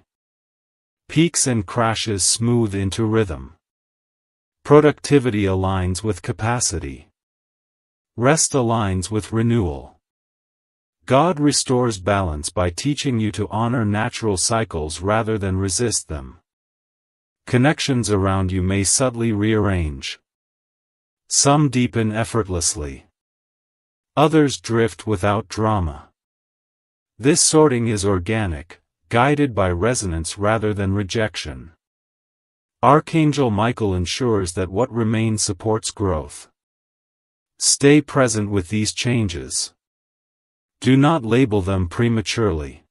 Peaks and crashes smooth into rhythm. Productivity aligns with capacity. Rest aligns with renewal. God restores balance by teaching you to honor natural cycles rather than resist them. Connections around you may subtly rearrange. Some deepen effortlessly. Others drift without drama. This sorting is organic, guided by resonance rather than rejection. Archangel Michael ensures that what remains supports growth. Stay present with these changes. Do not label them prematurely.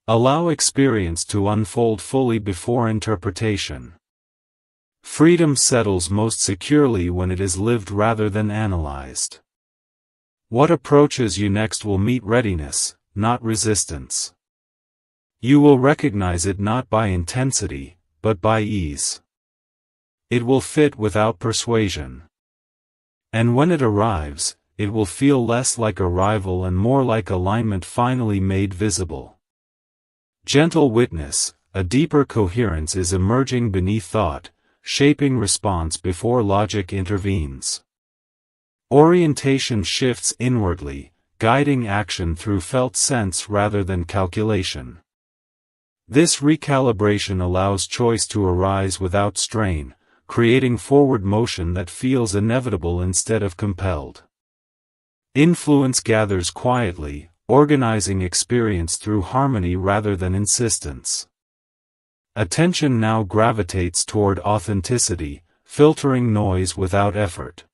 Allow experience to unfold fully before interpretation. Freedom settles most securely when it is lived rather than analyzed. What approaches you next will meet readiness, not resistance. You will recognize it not by intensity, but by ease. It will fit without persuasion. And when it arrives, it will feel less like arrival and more like alignment finally made visible. Gentle witness, a deeper coherence is emerging beneath thought, shaping response before logic intervenes. Orientation shifts inwardly, guiding action through felt sense rather than calculation. This recalibration allows choice to arise without strain, creating forward motion that feels inevitable instead of compelled. Influence gathers quietly, organizing experience through harmony rather than insistence. Attention now gravitates toward authenticity, filtering noise without effort.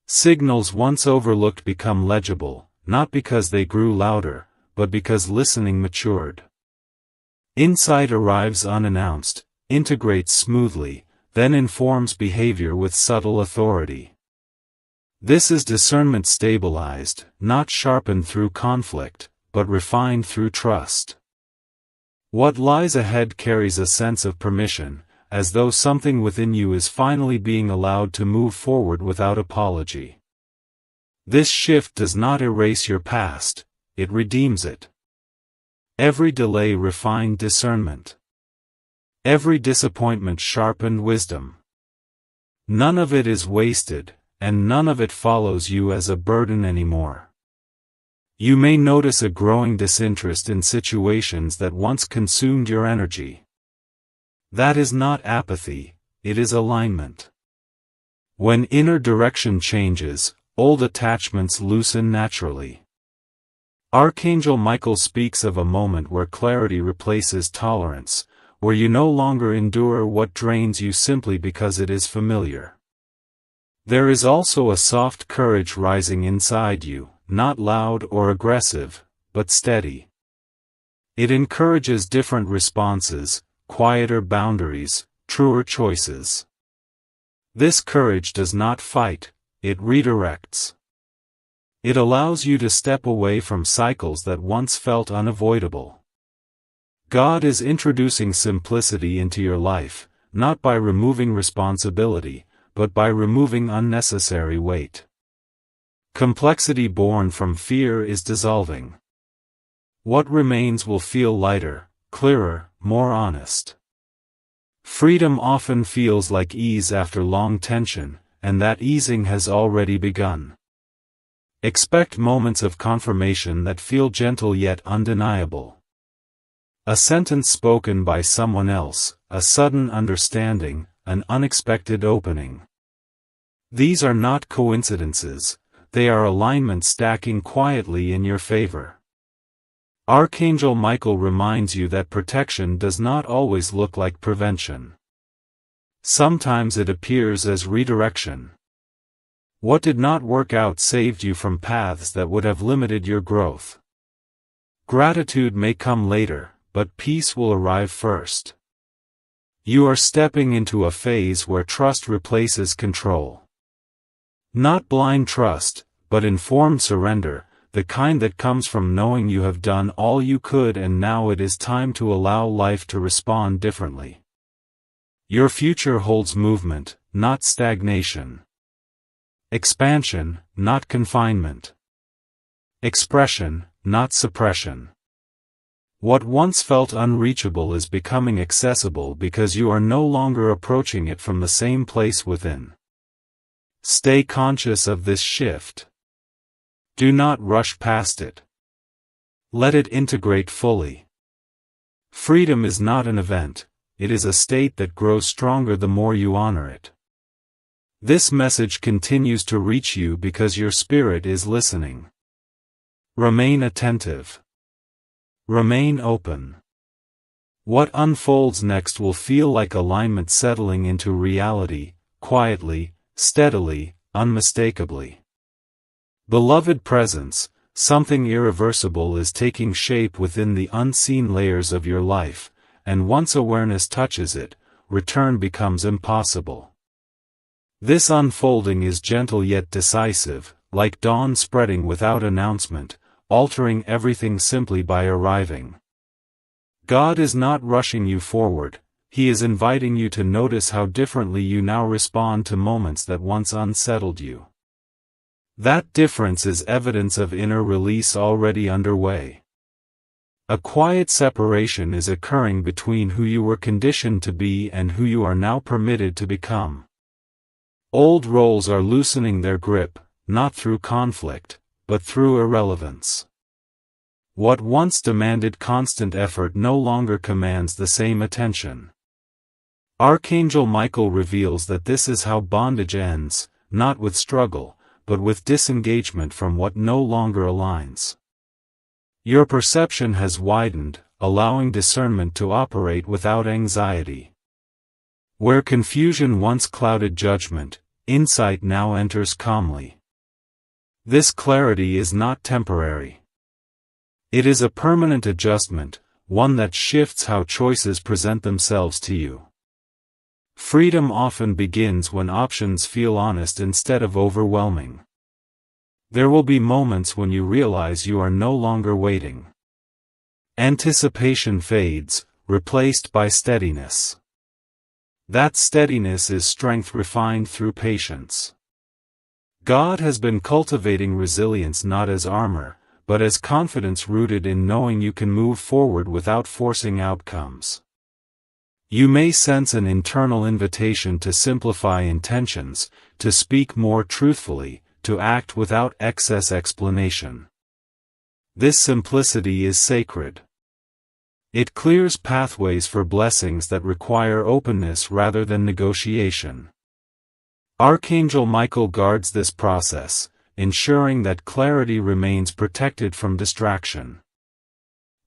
Signals once overlooked become legible, not because they grew louder, but because listening matured. Insight arrives unannounced, integrates smoothly, then informs behavior with subtle authority. This is discernment stabilized, not sharpened through conflict, but refined through trust. What lies ahead carries a sense of permission, as though something within you is finally being allowed to move forward without apology. This shift does not erase your past, it redeems it. Every delay refined discernment. Every disappointment sharpened wisdom. None of it is wasted, and none of it follows you as a burden anymore. You may notice a growing disinterest in situations that once consumed your energy. That is not apathy, it is alignment. When inner direction changes, old attachments loosen naturally. Archangel Michael speaks of a moment where clarity replaces tolerance, where you no longer endure what drains you simply because it is familiar. There is also a soft courage rising inside you, not loud or aggressive, but steady. It encourages different responses, quieter boundaries, truer choices. This courage does not fight, it redirects. It allows you to step away from cycles that once felt unavoidable. God is introducing simplicity into your life, not by removing responsibility, but by removing unnecessary weight. Complexity born from fear is dissolving. What remains will feel lighter, clearer, more honest. Freedom often feels like ease after long tension, and that easing has already begun. Expect moments of confirmation that feel gentle yet undeniable. A sentence spoken by someone else, a sudden understanding, an unexpected opening. These are not coincidences, they are alignments stacking quietly in your favor. Archangel Michael reminds you that protection does not always look like prevention. Sometimes it appears as redirection. What did not work out saved you from paths that would have limited your growth. Gratitude may come later, but peace will arrive first. You are stepping into a phase where trust replaces control. Not blind trust, but informed surrender, the kind that comes from knowing you have done all you could and now it is time to allow life to respond differently. Your future holds movement, not stagnation. Expansion, not confinement. Expression, not suppression. What once felt unreachable is becoming accessible because you are no longer approaching it from the same place within. Stay conscious of this shift. Do not rush past it. Let it integrate fully. Freedom is not an event, it is a state that grows stronger the more you honor it. This message continues to reach you because your spirit is listening. Remain attentive. Remain open. What unfolds next will feel like alignment settling into reality, quietly, steadily, unmistakably. Beloved presence, something irreversible is taking shape within the unseen layers of your life, and once awareness touches it, return becomes impossible. This unfolding is gentle yet decisive, like dawn spreading without announcement, altering everything simply by arriving. God is not rushing you forward, He is inviting you to notice how differently you now respond to moments that once unsettled you. That difference is evidence of inner release already underway. A quiet separation is occurring between who you were conditioned to be and who you are now permitted to become. Old roles are loosening their grip, not through conflict, but through irrelevance. What once demanded constant effort no longer commands the same attention. Archangel Michael reveals that this is how bondage ends, not with struggle, but with disengagement from what no longer aligns. Your perception has widened, allowing discernment to operate without anxiety. Where confusion once clouded judgment, insight now enters calmly. This clarity is not temporary. It is a permanent adjustment, one that shifts how choices present themselves to you. Freedom often begins when options feel honest instead of overwhelming. There will be moments when you realize you are no longer waiting. Anticipation fades, replaced by steadiness. That steadiness is strength refined through patience. God has been cultivating resilience not as armor, but as confidence rooted in knowing you can move forward without forcing outcomes. You may sense an internal invitation to simplify intentions, to speak more truthfully, to act without excess explanation. This simplicity is sacred. It clears pathways for blessings that require openness rather than negotiation. Archangel Michael guards this process, ensuring that clarity remains protected from distraction.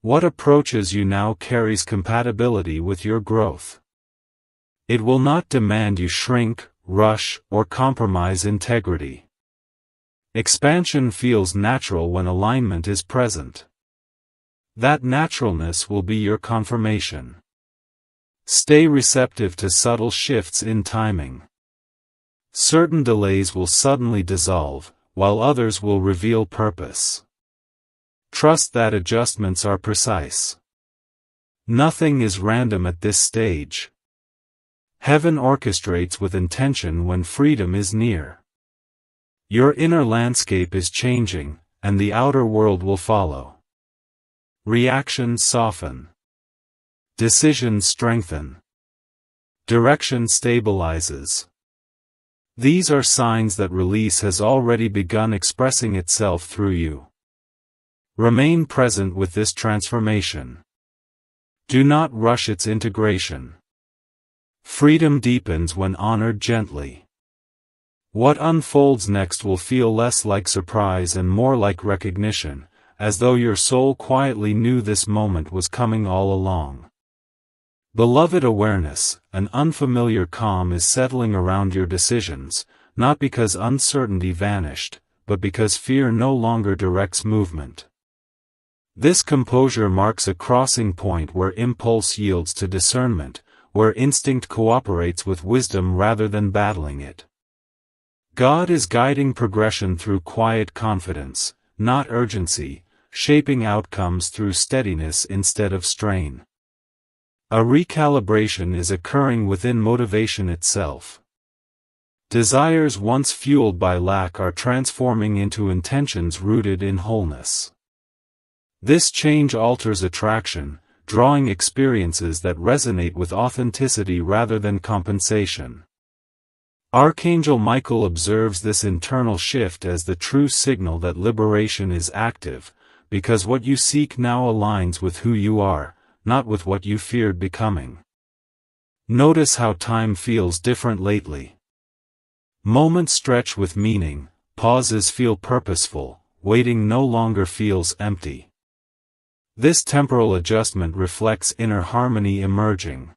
What approaches you now carries compatibility with your growth. It will not demand you shrink, rush, or compromise integrity. Expansion feels natural when alignment is present. That naturalness will be your confirmation. Stay receptive to subtle shifts in timing. Certain delays will suddenly dissolve, while others will reveal purpose. Trust that adjustments are precise. Nothing is random at this stage. Heaven orchestrates with intention when freedom is near. Your inner landscape is changing, and the outer world will follow. Reactions soften. Decisions strengthen. Direction stabilizes. These are signs that release has already begun expressing itself through you. Remain present with this transformation. Do not rush its integration. Freedom deepens when honored gently. What unfolds next will feel less like surprise and more like recognition, as though your soul quietly knew this moment was coming all along. Beloved awareness, an unfamiliar calm is settling around your decisions, not because uncertainty vanished, but because fear no longer directs movement. This composure marks a crossing point where impulse yields to discernment, where instinct cooperates with wisdom rather than battling it. God is guiding progression through quiet confidence, not urgency, shaping outcomes through steadiness instead of strain. A recalibration is occurring within motivation itself. Desires once fueled by lack are transforming into intentions rooted in wholeness. This change alters attraction, drawing experiences that resonate with authenticity rather than compensation. Archangel Michael observes this internal shift as the true signal that liberation is active, because what you seek now aligns with who you are, not with what you feared becoming. Notice how time feels different lately. Moments stretch with meaning, pauses feel purposeful, waiting no longer feels empty. This temporal adjustment reflects inner harmony emerging.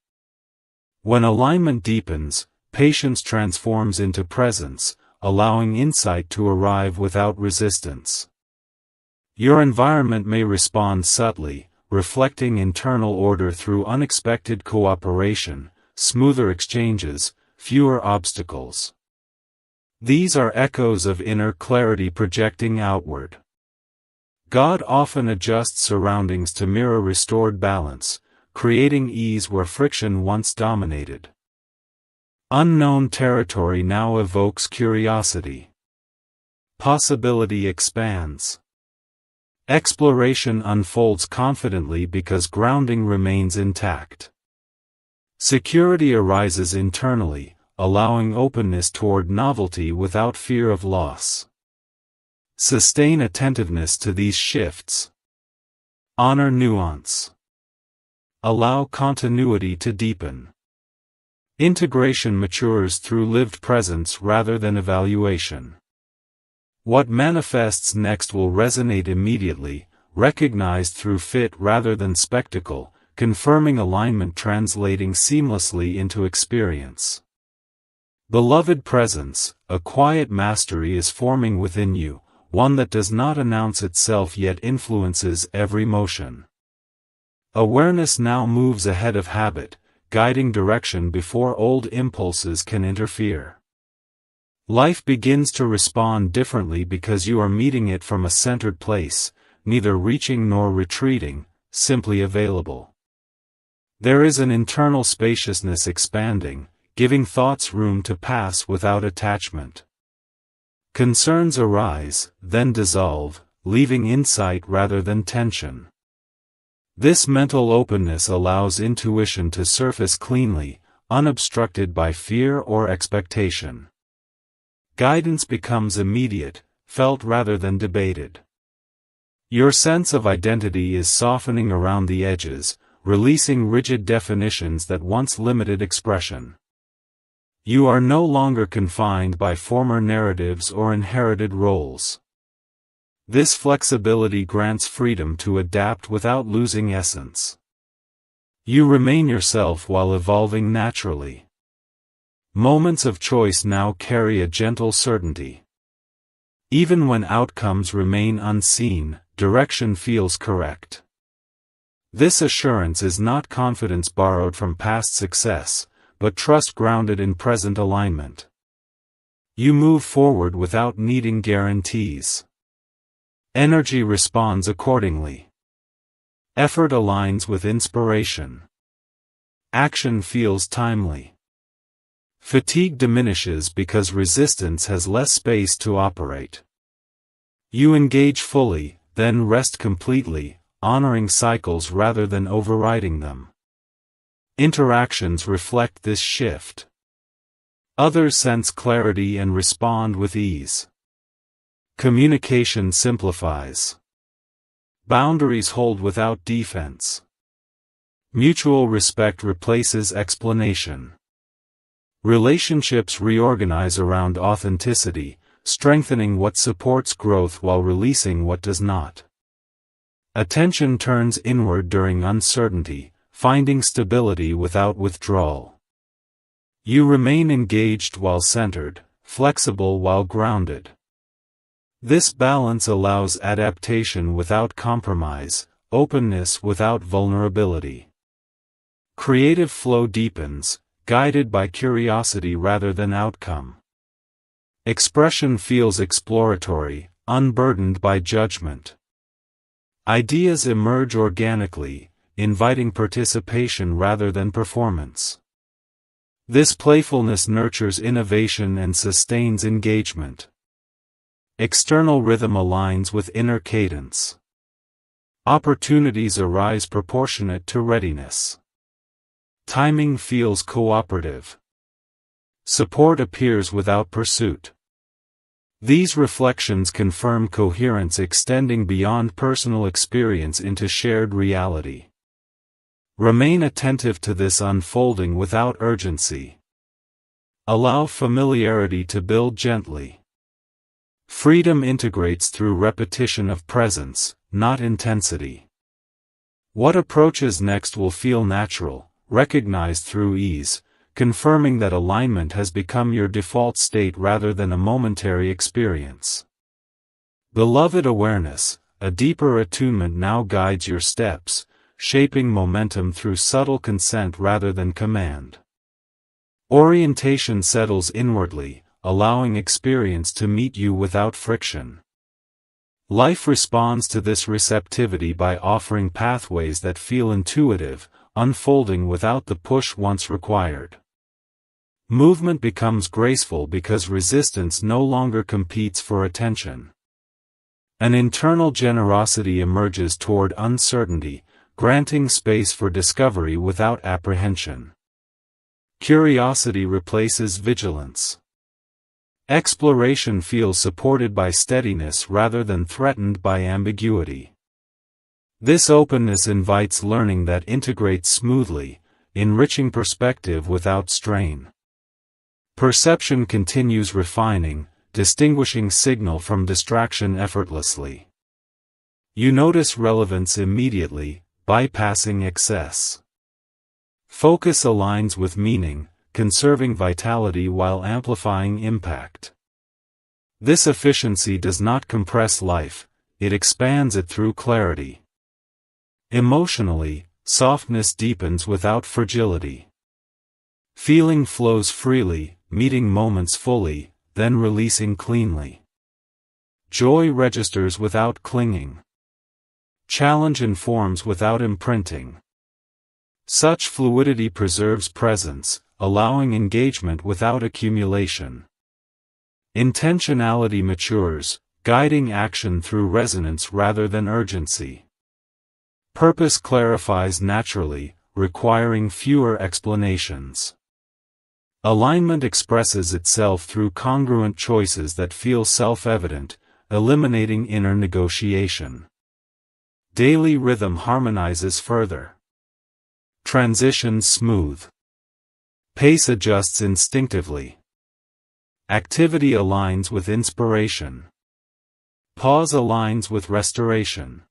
When alignment deepens, patience transforms into presence, allowing insight to arrive without resistance. Your environment may respond subtly, reflecting internal order through unexpected cooperation, smoother exchanges, fewer obstacles. These are echoes of inner clarity projecting outward. God often adjusts surroundings to mirror restored balance, creating ease where friction once dominated. Unknown territory now evokes curiosity. Possibility expands. Exploration unfolds confidently because grounding remains intact. Security arises internally, allowing openness toward novelty without fear of loss. Sustain attentiveness to these shifts. Honor nuance. Allow continuity to deepen. Integration matures through lived presence rather than evaluation. What manifests next will resonate immediately, recognized through fit rather than spectacle, confirming alignment translating seamlessly into experience. Beloved presence, a quiet mastery is forming within you, one that does not announce itself yet influences every motion. Awareness now moves ahead of habit, guiding direction before old impulses can interfere. Life begins to respond differently because you are meeting it from a centered place, neither reaching nor retreating, simply available. There is an internal spaciousness expanding, giving thoughts room to pass without attachment. Concerns arise, then dissolve, leaving insight rather than tension. This mental openness allows intuition to surface cleanly, unobstructed by fear or expectation. Guidance becomes immediate, felt rather than debated. Your sense of identity is softening around the edges, releasing rigid definitions that once limited expression. You are no longer confined by former narratives or inherited roles. This flexibility grants freedom to adapt without losing essence. You remain yourself while evolving naturally. Moments of choice now carry a gentle certainty. Even when outcomes remain unseen, direction feels correct. This assurance is not confidence borrowed from past success, but trust grounded in present alignment. You move forward without needing guarantees. Energy responds accordingly. Effort aligns with inspiration. Action feels timely. Fatigue diminishes because resistance has less space to operate. You engage fully, then rest completely, honoring cycles rather than overriding them. Interactions reflect this shift. Others sense clarity and respond with ease. Communication simplifies. Boundaries hold without defense. Mutual respect replaces explanation. Relationships reorganize around authenticity, strengthening what supports growth while releasing what does not. Attention turns inward during uncertainty, finding stability without withdrawal. You remain engaged while centered, flexible while grounded. This balance allows adaptation without compromise, openness without vulnerability. Creative flow deepens, guided by curiosity rather than outcome. Expression feels exploratory, unburdened by judgment. Ideas emerge organically, inviting participation rather than performance. This playfulness nurtures innovation and sustains engagement. External rhythm aligns with inner cadence. Opportunities arise proportionate to readiness. Timing feels cooperative. Support appears without pursuit. These reflections confirm coherence extending beyond personal experience into shared reality. Remain attentive to this unfolding without urgency. Allow familiarity to build gently. Freedom integrates through repetition of presence, not intensity. What approaches next will feel natural, recognized through ease, confirming that alignment has become your default state rather than a momentary experience. Beloved awareness, a deeper attunement now guides your steps, shaping momentum through subtle consent rather than command. Orientation settles inwardly, allowing experience to meet you without friction. Life responds to this receptivity by offering pathways that feel intuitive, unfolding without the push once required. Movement becomes graceful because resistance no longer competes for attention. An internal generosity emerges toward uncertainty, granting space for discovery without apprehension. Curiosity replaces vigilance. Exploration feels supported by steadiness rather than threatened by ambiguity. This openness invites learning that integrates smoothly, enriching perspective without strain. Perception continues refining, distinguishing signal from distraction effortlessly. You notice relevance immediately, bypassing excess. Focus aligns with meaning, conserving vitality while amplifying impact. This efficiency does not compress life, it expands it through clarity. Emotionally, softness deepens without fragility. Feeling flows freely, meeting moments fully, then releasing cleanly. Joy registers without clinging. Challenge informs without imprinting. Such fluidity preserves presence, allowing engagement without accumulation. Intentionality matures, guiding action through resonance rather than urgency. Purpose clarifies naturally, requiring fewer explanations. Alignment expresses itself through congruent choices that feel self-evident, eliminating inner negotiation. Daily rhythm harmonizes further. Transitions smooth. Pace adjusts instinctively. Activity aligns with inspiration. Pause aligns with restoration.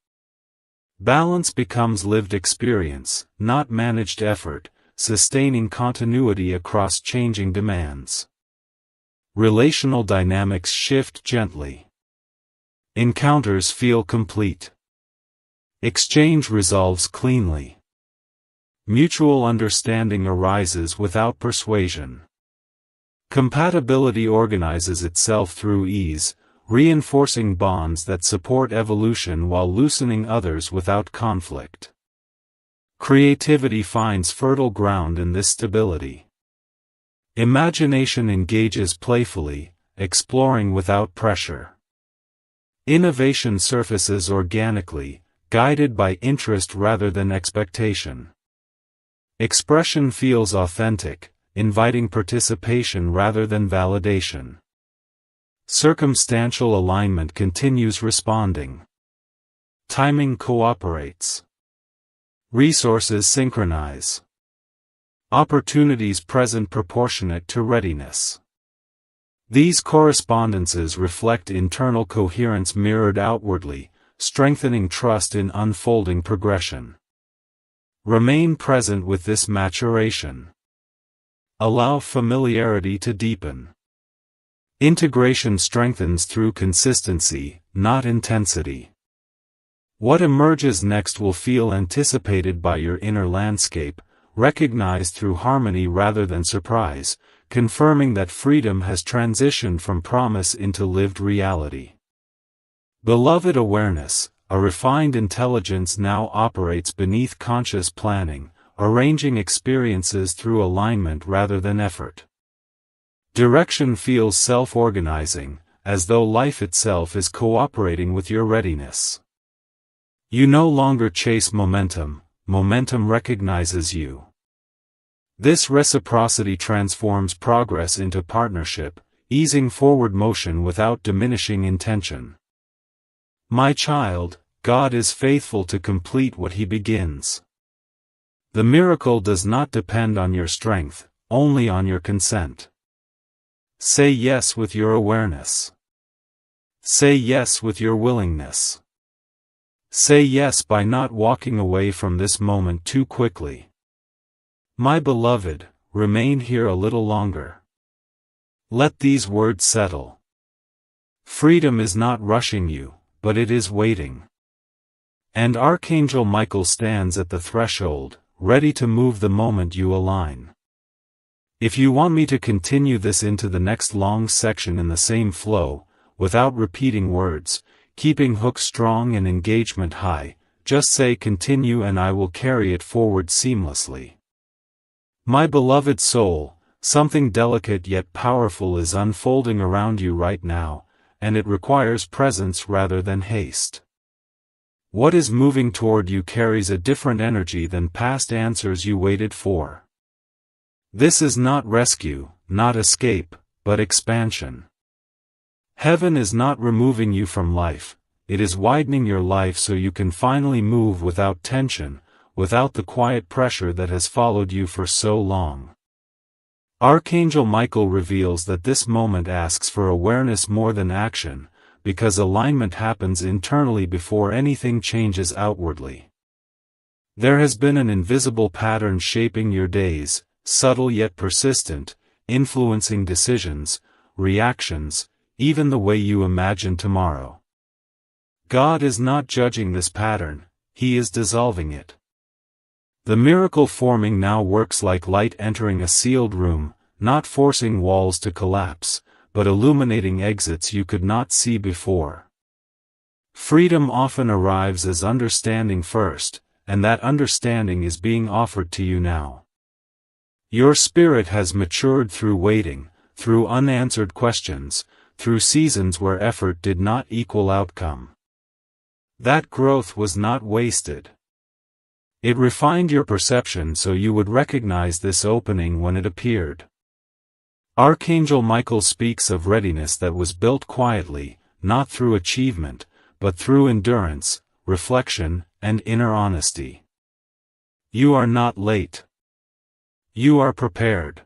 Balance becomes lived experience, not managed effort, sustaining continuity across changing demands. Relational dynamics shift gently. Encounters feel complete. Exchange resolves cleanly. Mutual understanding arises without persuasion. Compatibility organizes itself through ease, reinforcing bonds that support evolution while loosening others without conflict. Creativity finds fertile ground in this stability. Imagination engages playfully, exploring without pressure. Innovation surfaces organically, guided by interest rather than expectation. Expression feels authentic, inviting participation rather than validation. Circumstantial alignment continues responding. Timing cooperates. Resources synchronize. Opportunities present proportionate to readiness. These correspondences reflect internal coherence mirrored outwardly, strengthening trust in unfolding progression. Remain present with this maturation. Allow familiarity to deepen. Integration strengthens through consistency, not intensity. What emerges next will feel anticipated by your inner landscape, recognized through harmony rather than surprise, confirming that freedom has transitioned from promise into lived reality. Beloved awareness, a refined intelligence now operates beneath conscious planning, arranging experiences through alignment rather than effort. Direction feels self-organizing, as though life itself is cooperating with your readiness. You no longer chase momentum, momentum recognizes you. This reciprocity transforms progress into partnership, easing forward motion without diminishing intention. My child, God is faithful to complete what He begins. The miracle does not depend on your strength, only on your consent. Say yes with your awareness. Say yes with your willingness. Say yes by not walking away from this moment too quickly. My beloved, remain here a little longer. Let these words settle. Freedom is not rushing you, but it is waiting. And Archangel Michael stands at the threshold, ready to move the moment you align. If you want me to continue this into the next long section in the same flow, without repeating words, keeping hook strong and engagement high, just say continue and I will carry it forward seamlessly. My beloved soul, something delicate yet powerful is unfolding around you right now, and it requires presence rather than haste. What is moving toward you carries a different energy than past answers you waited for. This is not rescue, not escape, but expansion. Heaven is not removing you from life, it is widening your life so you can finally move without tension, without the quiet pressure that has followed you for so long. Archangel Michael reveals that this moment asks for awareness more than action, because alignment happens internally before anything changes outwardly. There has been an invisible pattern shaping your days, subtle yet persistent, influencing decisions, reactions, even the way you imagine tomorrow. God is not judging this pattern, He is dissolving it. The miracle forming now works like light entering a sealed room, not forcing walls to collapse, but illuminating exits you could not see before. Freedom often arrives as understanding first, and that understanding is being offered to you now. Your spirit has matured through waiting, through unanswered questions, through seasons where effort did not equal outcome. That growth was not wasted. It refined your perception so you would recognize this opening when it appeared. Archangel Michael speaks of readiness that was built quietly, not through achievement, but through endurance, reflection, and inner honesty. You are not late. You are prepared.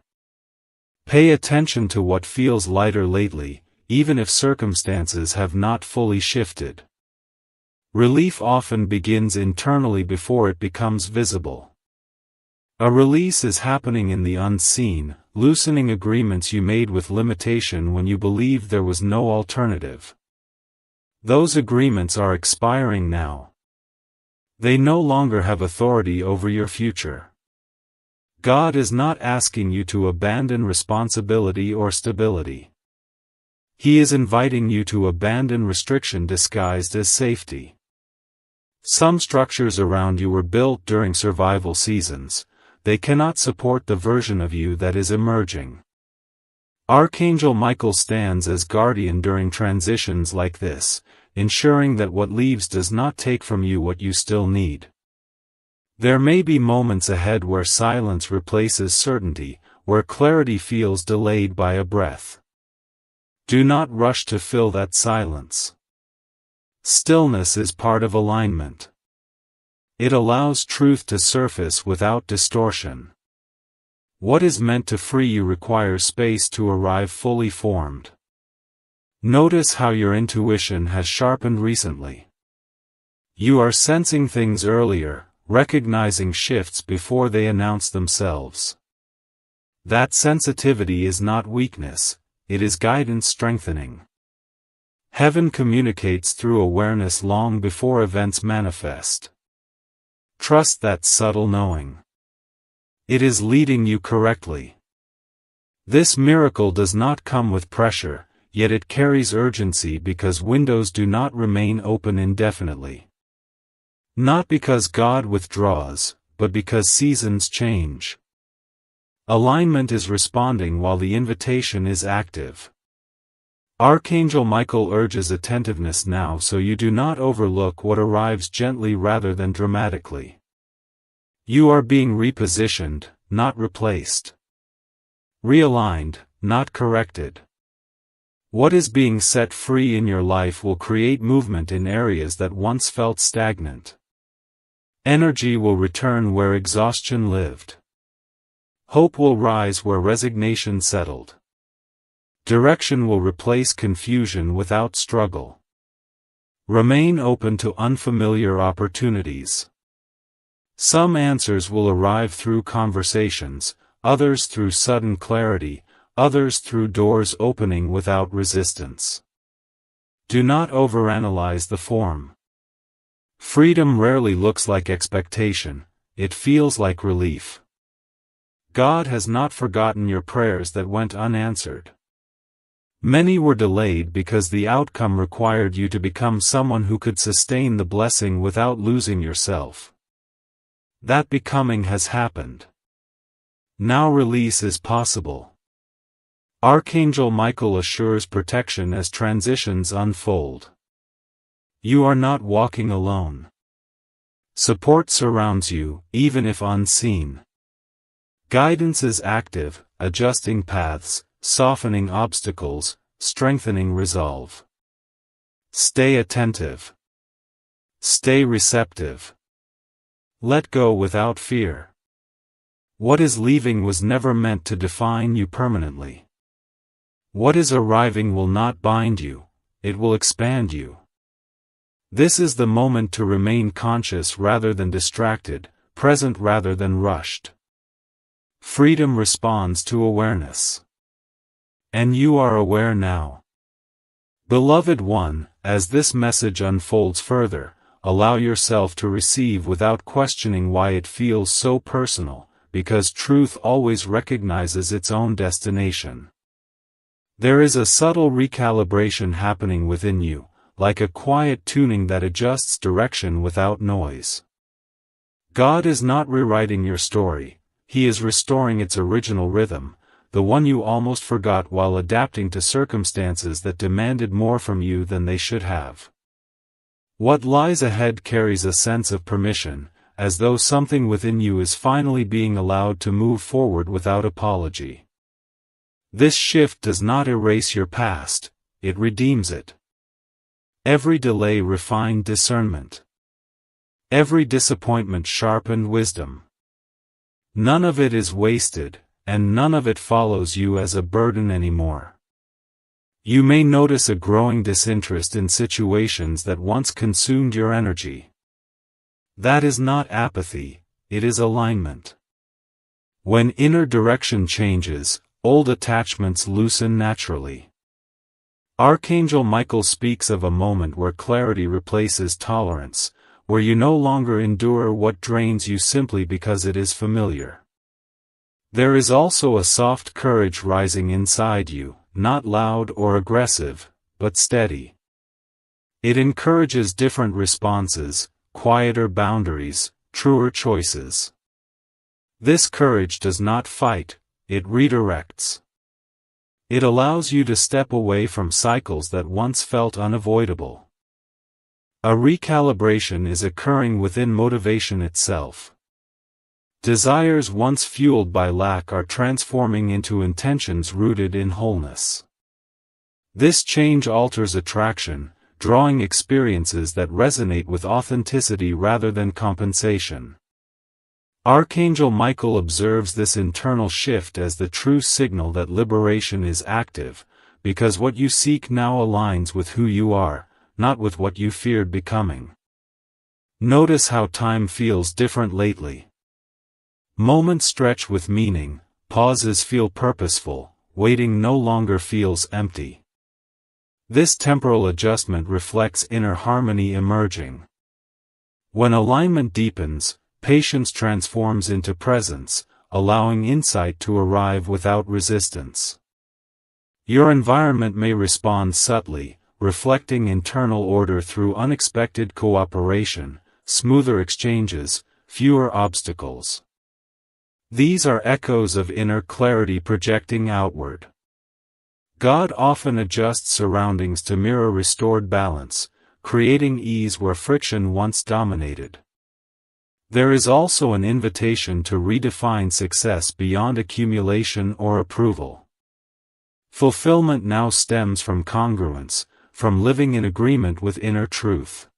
Pay attention to what feels lighter lately, even if circumstances have not fully shifted. Relief often begins internally before it becomes visible. A release is happening in the unseen, loosening agreements you made with limitation when you believed there was no alternative. Those agreements are expiring now. They no longer have authority over your future. God is not asking you to abandon responsibility or stability. He is inviting you to abandon restriction disguised as safety. Some structures around you were built during survival seasons. They cannot support the version of you that is emerging. Archangel Michael stands as guardian during transitions like this, ensuring that what leaves does not take from you what you still need. There may be moments ahead where silence replaces certainty, where clarity feels delayed by a breath. Do not rush to fill that silence. Stillness is part of alignment. It allows truth to surface without distortion. What is meant to free you requires space to arrive fully formed. Notice how your intuition has sharpened recently. You are sensing things earlier, recognizing shifts before they announce themselves. That sensitivity is not weakness, it is guidance strengthening. Heaven communicates through awareness long before events manifest. Trust that subtle knowing. It is leading you correctly. This miracle does not come with pressure, yet it carries urgency because windows do not remain open indefinitely. Not because God withdraws, but because seasons change. Alignment is responding while the invitation is active. Archangel Michael urges attentiveness now so you do not overlook what arrives gently rather than dramatically. You are being repositioned, not replaced. Realigned, not corrected. What is being set free in your life will create movement in areas that once felt stagnant. Energy will return where exhaustion lived. Hope will rise where resignation settled. Direction will replace confusion without struggle. Remain open to unfamiliar opportunities. Some answers will arrive through conversations, others through sudden clarity, others through doors opening without resistance. Do not overanalyze the form. Freedom rarely looks like expectation, it feels like relief. God has not forgotten your prayers that went unanswered. Many were delayed because the outcome required you to become someone who could sustain the blessing without losing yourself. That becoming has happened. Now release is possible. Archangel Michael assures protection as transitions unfold. You are not walking alone. Support surrounds you, even if unseen. Guidance is active, adjusting paths, softening obstacles, strengthening resolve. Stay attentive. Stay receptive. Let go without fear. What is leaving was never meant to define you permanently. What is arriving will not bind you, it will expand you. This is the moment to remain conscious rather than distracted, present rather than rushed. Freedom responds to awareness. And you are aware now. Beloved one, as this message unfolds further, allow yourself to receive without questioning why it feels so personal, because truth always recognizes its own destination. There is a subtle recalibration happening within you, like a quiet tuning that adjusts direction without noise. God is not rewriting your story, He is restoring its original rhythm, the one you almost forgot while adapting to circumstances that demanded more from you than they should have. What lies ahead carries a sense of permission, as though something within you is finally being allowed to move forward without apology. This shift does not erase your past, it redeems it. Every delay refined discernment. Every disappointment sharpened wisdom. None of it is wasted, and none of it follows you as a burden anymore. You may notice a growing disinterest in situations that once consumed your energy. That is not apathy, it is alignment. When inner direction changes, old attachments loosen naturally. Archangel Michael speaks of a moment where clarity replaces tolerance, where you no longer endure what drains you simply because it is familiar. There is also a soft courage rising inside you, not loud or aggressive, but steady. It encourages different responses, quieter boundaries, truer choices. This courage does not fight, it redirects. It allows you to step away from cycles that once felt unavoidable. A recalibration is occurring within motivation itself. Desires once fueled by lack are transforming into intentions rooted in wholeness. This change alters attraction, drawing experiences that resonate with authenticity rather than compensation. Archangel Michael observes this internal shift as the true signal that liberation is active, because what you seek now aligns with who you are, not with what you feared becoming. Notice how time feels different lately. Moments stretch with meaning, pauses feel purposeful, waiting no longer feels empty. This temporal adjustment reflects inner harmony emerging. When alignment deepens, patience transforms into presence, allowing insight to arrive without resistance. Your environment may respond subtly, reflecting internal order through unexpected cooperation, smoother exchanges, fewer obstacles. These are echoes of inner clarity projecting outward. God often adjusts surroundings to mirror restored balance, creating ease where friction once dominated. There is also an invitation to redefine success beyond accumulation or approval. Fulfillment now stems from congruence, from living in agreement with inner truth.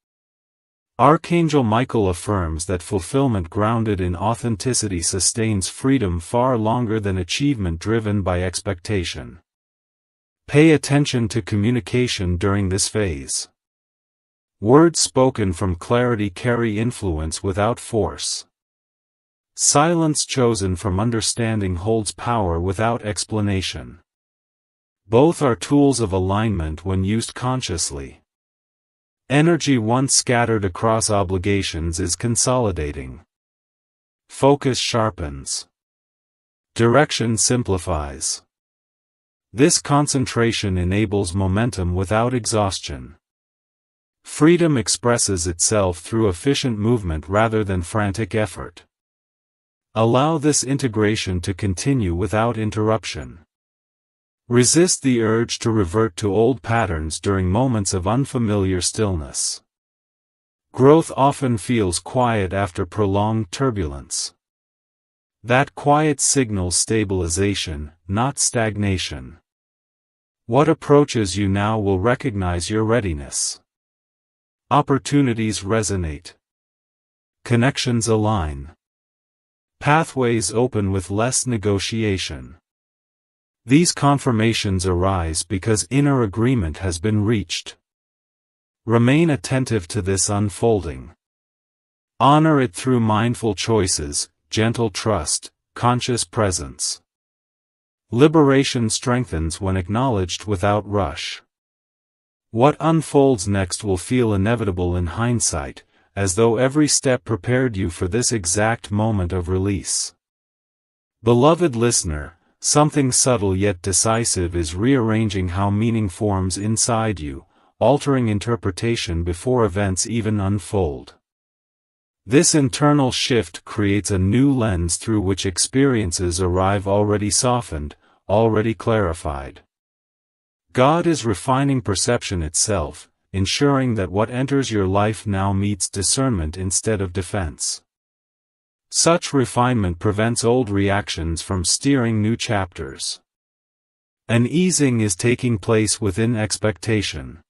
Archangel Michael affirms that fulfillment grounded in authenticity sustains freedom far longer than achievement driven by expectation. Pay attention to communication during this phase. Words spoken from clarity carry influence without force. Silence chosen from understanding holds power without explanation. Both are tools of alignment when used consciously. Energy once scattered across obligations is consolidating. Focus sharpens. Direction simplifies. This concentration enables momentum without exhaustion. Freedom expresses itself through efficient movement rather than frantic effort. Allow this integration to continue without interruption. Resist the urge to revert to old patterns during moments of unfamiliar stillness. Growth often feels quiet after prolonged turbulence. That quiet signals stabilization, not stagnation. What approaches you now will recognize your readiness. Opportunities resonate. Connections align. Pathways open with less negotiation. These confirmations arise because inner agreement has been reached. Remain attentive to this unfolding. Honor it through mindful choices, gentle trust, conscious presence. Liberation strengthens when acknowledged without rush. What unfolds next will feel inevitable in hindsight, as though every step prepared you for this exact moment of release. Beloved listener, something subtle yet decisive is rearranging how meaning forms inside you, altering interpretation before events even unfold. This internal shift creates a new lens through which experiences arrive already softened, already clarified. God is refining perception itself, ensuring that what enters your life now meets discernment instead of defense. Such refinement prevents old reactions from steering new chapters. An easing is taking place within expectation.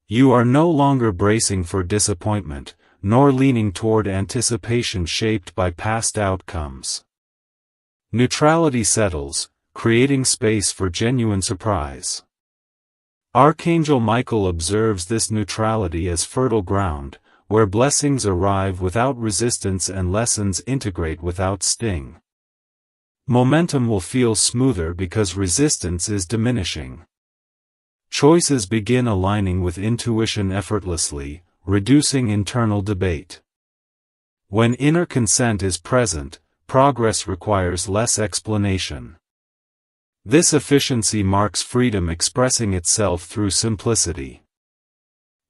You are no longer bracing for disappointment, nor leaning toward anticipation shaped by past outcomes. Neutrality settles, creating space for genuine surprise. Archangel Michael observes this neutrality as fertile ground, where blessings arrive without resistance and lessons integrate without sting. Momentum will feel smoother because resistance is diminishing. Choices begin aligning with intuition effortlessly, reducing internal debate. When inner consent is present, progress requires less explanation. This efficiency marks freedom expressing itself through simplicity.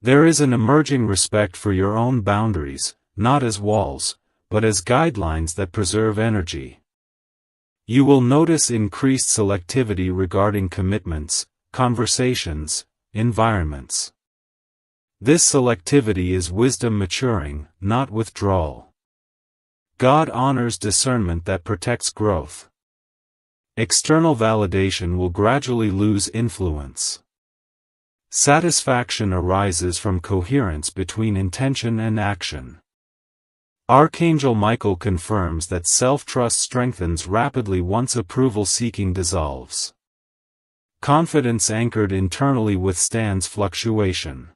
There is an emerging respect for your own boundaries, not as walls, but as guidelines that preserve energy. You will notice increased selectivity regarding commitments, conversations, environments. This selectivity is wisdom maturing, not withdrawal. God honors discernment that protects growth. External validation will gradually lose influence. Satisfaction arises from coherence between intention and action. Archangel Michael confirms that self-trust strengthens rapidly once approval-seeking dissolves. Confidence anchored internally withstands fluctuation.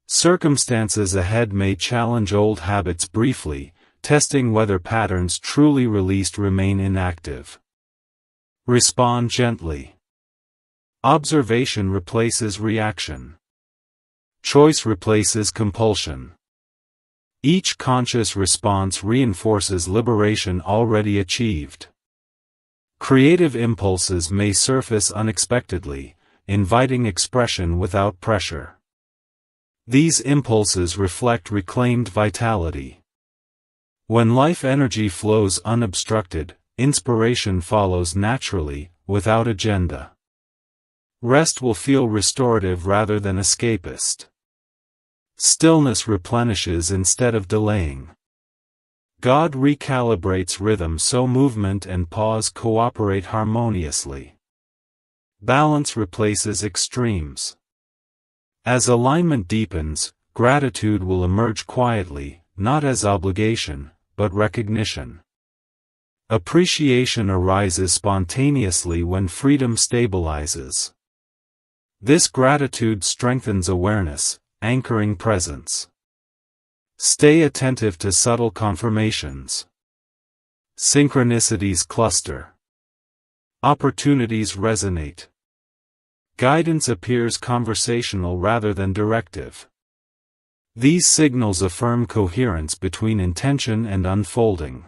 Circumstances ahead may challenge old habits briefly, testing whether patterns truly released remain inactive. Respond gently. Observation replaces reaction. Choice replaces compulsion. Each conscious response reinforces liberation already achieved. Creative impulses may surface unexpectedly, inviting expression without pressure. These impulses reflect reclaimed vitality. When life energy flows unobstructed, inspiration follows naturally, without agenda. Rest will feel restorative rather than escapist. Stillness replenishes instead of delaying. God recalibrates rhythm so movement and pause cooperate harmoniously. Balance replaces extremes. As alignment deepens, gratitude will emerge quietly, not as obligation, but recognition. Appreciation arises spontaneously when freedom stabilizes. This gratitude strengthens awareness, anchoring presence. Stay attentive to subtle confirmations. Synchronicities cluster. Opportunities resonate. Guidance appears conversational rather than directive. These signals affirm coherence between intention and unfolding.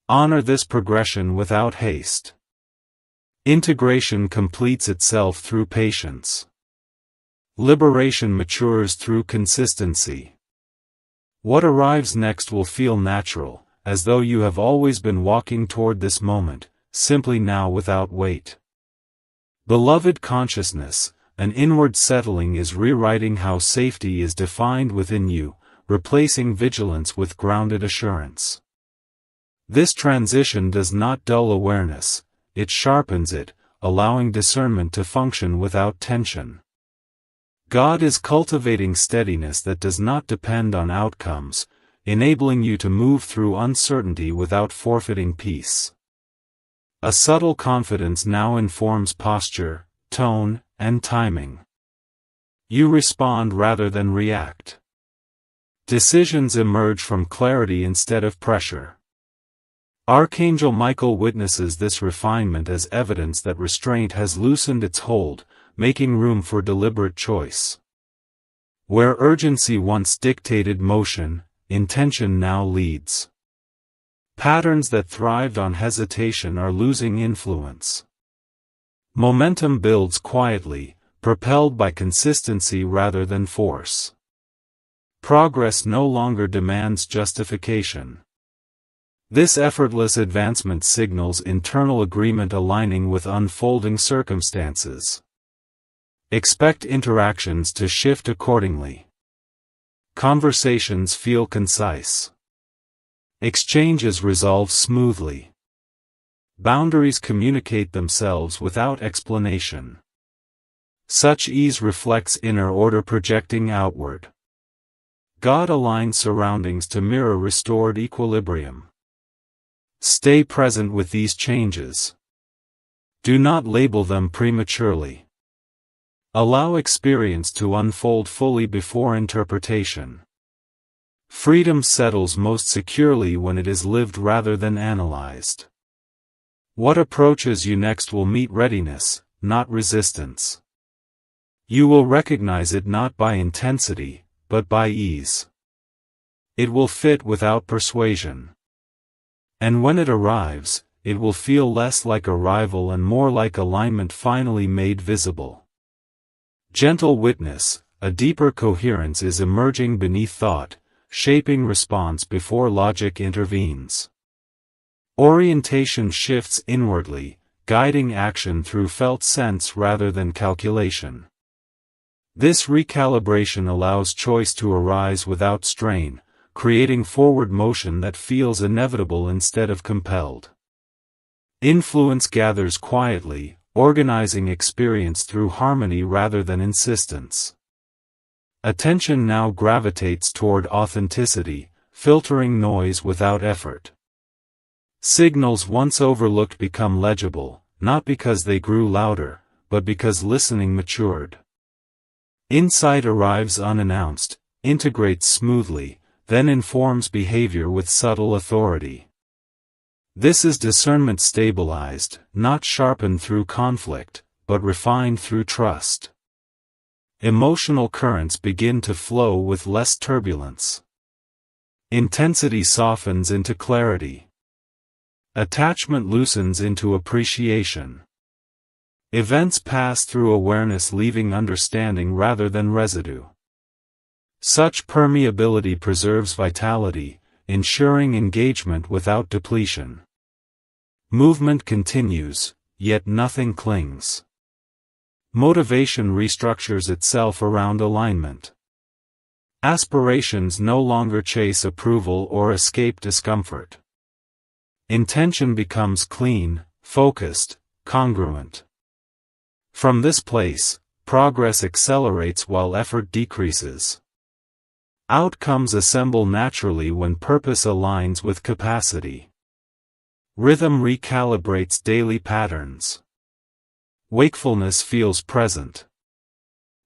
Honor this progression without haste. Integration completes itself through patience. Liberation matures through consistency. What arrives next will feel natural, as though you have always been walking toward this moment, simply now without weight. Beloved consciousness, an inward settling is rewriting how safety is defined within you, replacing vigilance with grounded assurance. This transition does not dull awareness, it sharpens it, allowing discernment to function without tension. God is cultivating steadiness that does not depend on outcomes, enabling you to move through uncertainty without forfeiting peace. A subtle confidence now informs posture, tone, and timing. You respond rather than react. Decisions emerge from clarity instead of pressure. Archangel Michael witnesses this refinement as evidence that restraint has loosened its hold, making room for deliberate choice. Where urgency once dictated motion, intention now leads. Patterns that thrived on hesitation are losing influence. Momentum builds quietly, propelled by consistency rather than force. Progress no longer demands justification. This effortless advancement signals internal agreement aligning with unfolding circumstances. Expect interactions to shift accordingly. Conversations feel concise. Exchanges resolve smoothly. Boundaries communicate themselves without explanation. Such ease reflects inner order projecting outward. God aligns surroundings to mirror restored equilibrium. Stay present with these changes. Do not label them prematurely. Allow experience to unfold fully before interpretation. Freedom settles most securely when it is lived rather than analyzed. What approaches you next will meet readiness, not resistance. You will recognize it not by intensity, but by ease. It will fit without persuasion. And when it arrives, it will feel less like arrival and more like alignment finally made visible. Gentle witness, a deeper coherence is emerging beneath thought, shaping response before logic intervenes. Orientation shifts inwardly, guiding action through felt sense rather than calculation. This recalibration allows choice to arise without strain, creating forward motion that feels inevitable instead of compelled. Influence gathers quietly, organizing experience through harmony rather than insistence. Attention now gravitates toward authenticity, filtering noise without effort. Signals once overlooked become legible, not because they grew louder, but because listening matured. Insight arrives unannounced, integrates smoothly, then informs behavior with subtle authority. This is discernment stabilized, not sharpened through conflict, but refined through trust. Emotional currents begin to flow with less turbulence. Intensity softens into clarity. Attachment loosens into appreciation. Events pass through awareness, leaving understanding rather than residue. Such permeability preserves vitality, ensuring engagement without depletion. Movement continues, yet nothing clings. Motivation restructures itself around alignment. Aspirations no longer chase approval or escape discomfort. Intention becomes clean, focused, congruent. From this place, progress accelerates while effort decreases. Outcomes assemble naturally when purpose aligns with capacity. Rhythm recalibrates daily patterns. Wakefulness feels present.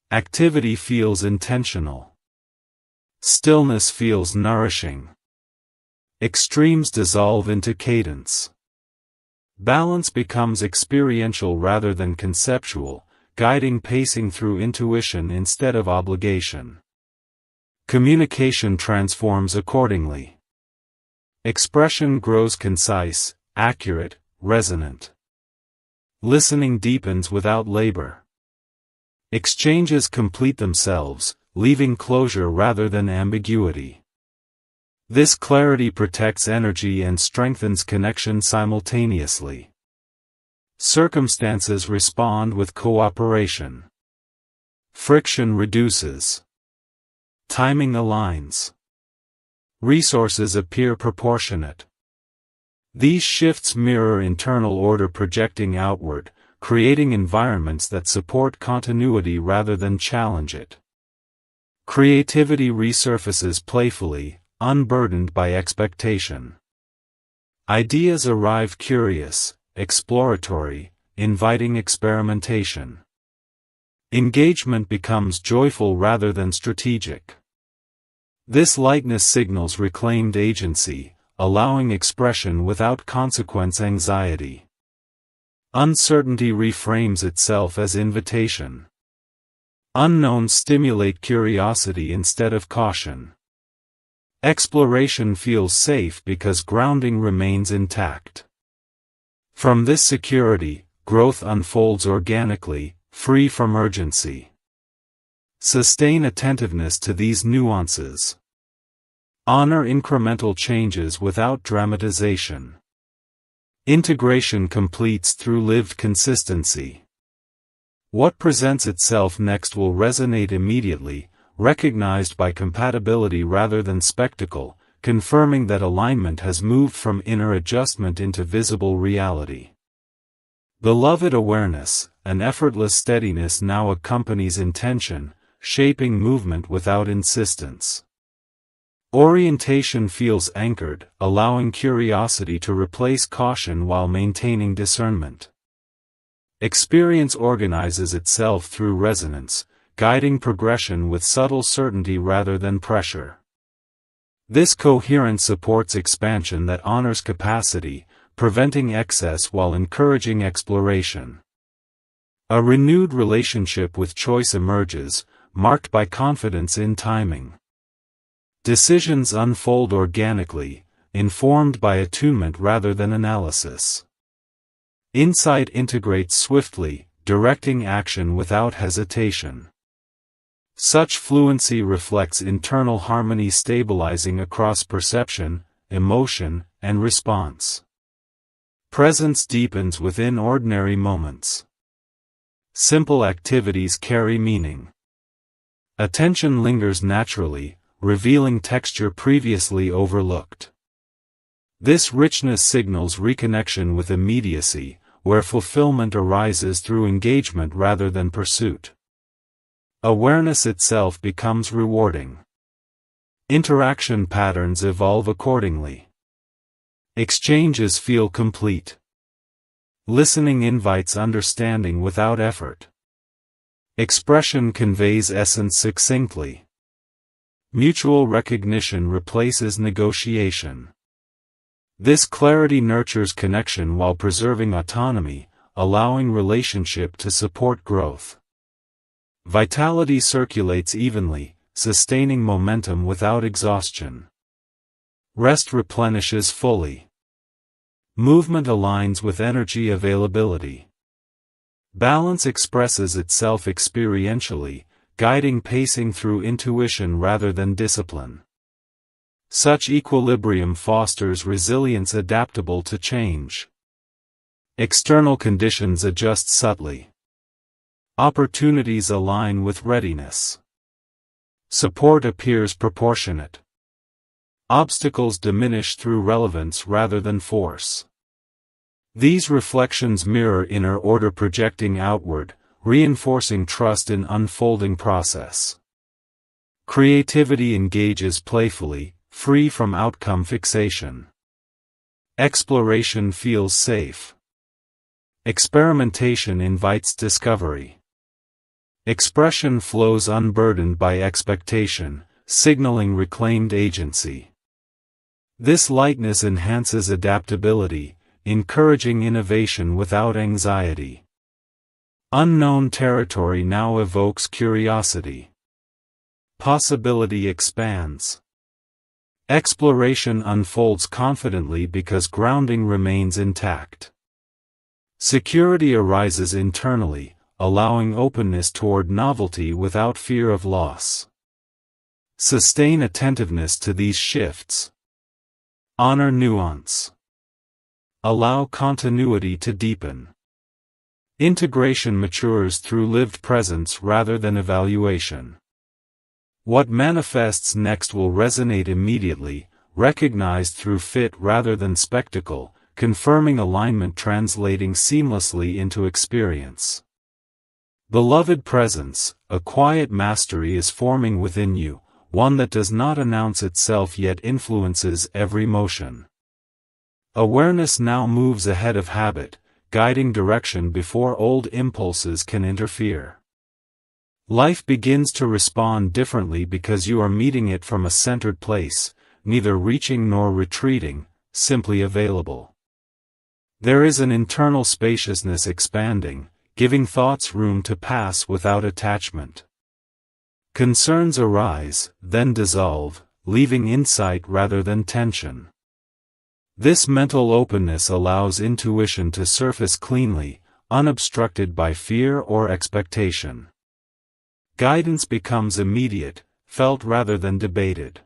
Activity feels intentional. Stillness feels nourishing. Extremes dissolve into cadence. Balance becomes experiential rather than conceptual, guiding pacing through intuition instead of obligation. Communication transforms accordingly. Expression grows concise, accurate, resonant. Listening deepens without labor. Exchanges complete themselves, leaving closure rather than ambiguity. This clarity protects energy and strengthens connection simultaneously. Circumstances respond with cooperation. Friction reduces. Timing aligns. Resources appear proportionate. These shifts mirror internal order projecting outward, creating environments that support continuity rather than challenge it. Creativity resurfaces playfully, unburdened by expectation. Ideas arrive curious, exploratory, inviting experimentation. Engagement becomes joyful rather than strategic. This lightness signals reclaimed agency, allowing expression without consequence anxiety. Uncertainty reframes itself as invitation. Unknowns stimulate curiosity instead of caution. Exploration feels safe because grounding remains intact. From this security, growth unfolds organically, free from urgency. Sustain attentiveness to these nuances. Honor incremental changes without dramatization. Integration completes through lived consistency. What presents itself next will resonate immediately, recognized by compatibility rather than spectacle, confirming that alignment has moved from inner adjustment into visible reality. Beloved awareness, an effortless steadiness now accompanies intention, shaping movement without insistence. Orientation feels anchored, allowing curiosity to replace caution while maintaining discernment. Experience organizes itself through resonance, guiding progression with subtle certainty rather than pressure. This coherence supports expansion that honors capacity, preventing excess while encouraging exploration. A renewed relationship with choice emerges, marked by confidence in timing. Decisions unfold organically, informed by attunement rather than analysis. Insight integrates swiftly, directing action without hesitation. Such fluency reflects internal harmony stabilizing across perception, emotion, and response. Presence deepens within ordinary moments. Simple activities carry meaning. Attention lingers naturally, revealing texture previously overlooked. This richness signals reconnection with immediacy, where fulfillment arises through engagement rather than pursuit. Awareness itself becomes rewarding. Interaction patterns evolve accordingly. Exchanges feel complete. Listening invites understanding without effort. Expression conveys essence succinctly. Mutual recognition replaces negotiation. This clarity nurtures connection while preserving autonomy, allowing relationship to support growth. Vitality circulates evenly, sustaining momentum without exhaustion. Rest replenishes fully. Movement aligns with energy availability. Balance expresses itself experientially, guiding pacing through intuition rather than discipline. Such equilibrium fosters resilience adaptable to change. External conditions adjust subtly. Opportunities align with readiness. Support appears proportionate. Obstacles diminish through relevance rather than force. These reflections mirror inner order projecting outward, reinforcing trust in unfolding process. Creativity engages playfully, free from outcome fixation. Exploration feels safe. Experimentation invites discovery. Expression flows unburdened by expectation, signaling reclaimed agency. This lightness enhances adaptability, encouraging innovation without anxiety. Unknown territory now evokes curiosity. Possibility expands. Exploration unfolds confidently because grounding remains intact. Security arises internally, allowing openness toward novelty without fear of loss. Sustain attentiveness to these shifts. Honor nuance. Allow continuity to deepen. Integration matures through lived presence rather than evaluation. What manifests next will resonate immediately, recognized through fit rather than spectacle, confirming alignment translating seamlessly into experience. Beloved presence, a quiet mastery is forming within you, one that does not announce itself yet influences every motion. Awareness now moves ahead of habit, guiding direction before old impulses can interfere. Life begins to respond differently because you are meeting it from a centered place, neither reaching nor retreating, simply available. There is an internal spaciousness expanding, giving thoughts room to pass without attachment. Concerns arise, then dissolve, leaving insight rather than tension. This mental openness allows intuition to surface cleanly, unobstructed by fear or expectation. Guidance becomes immediate, felt rather than debated.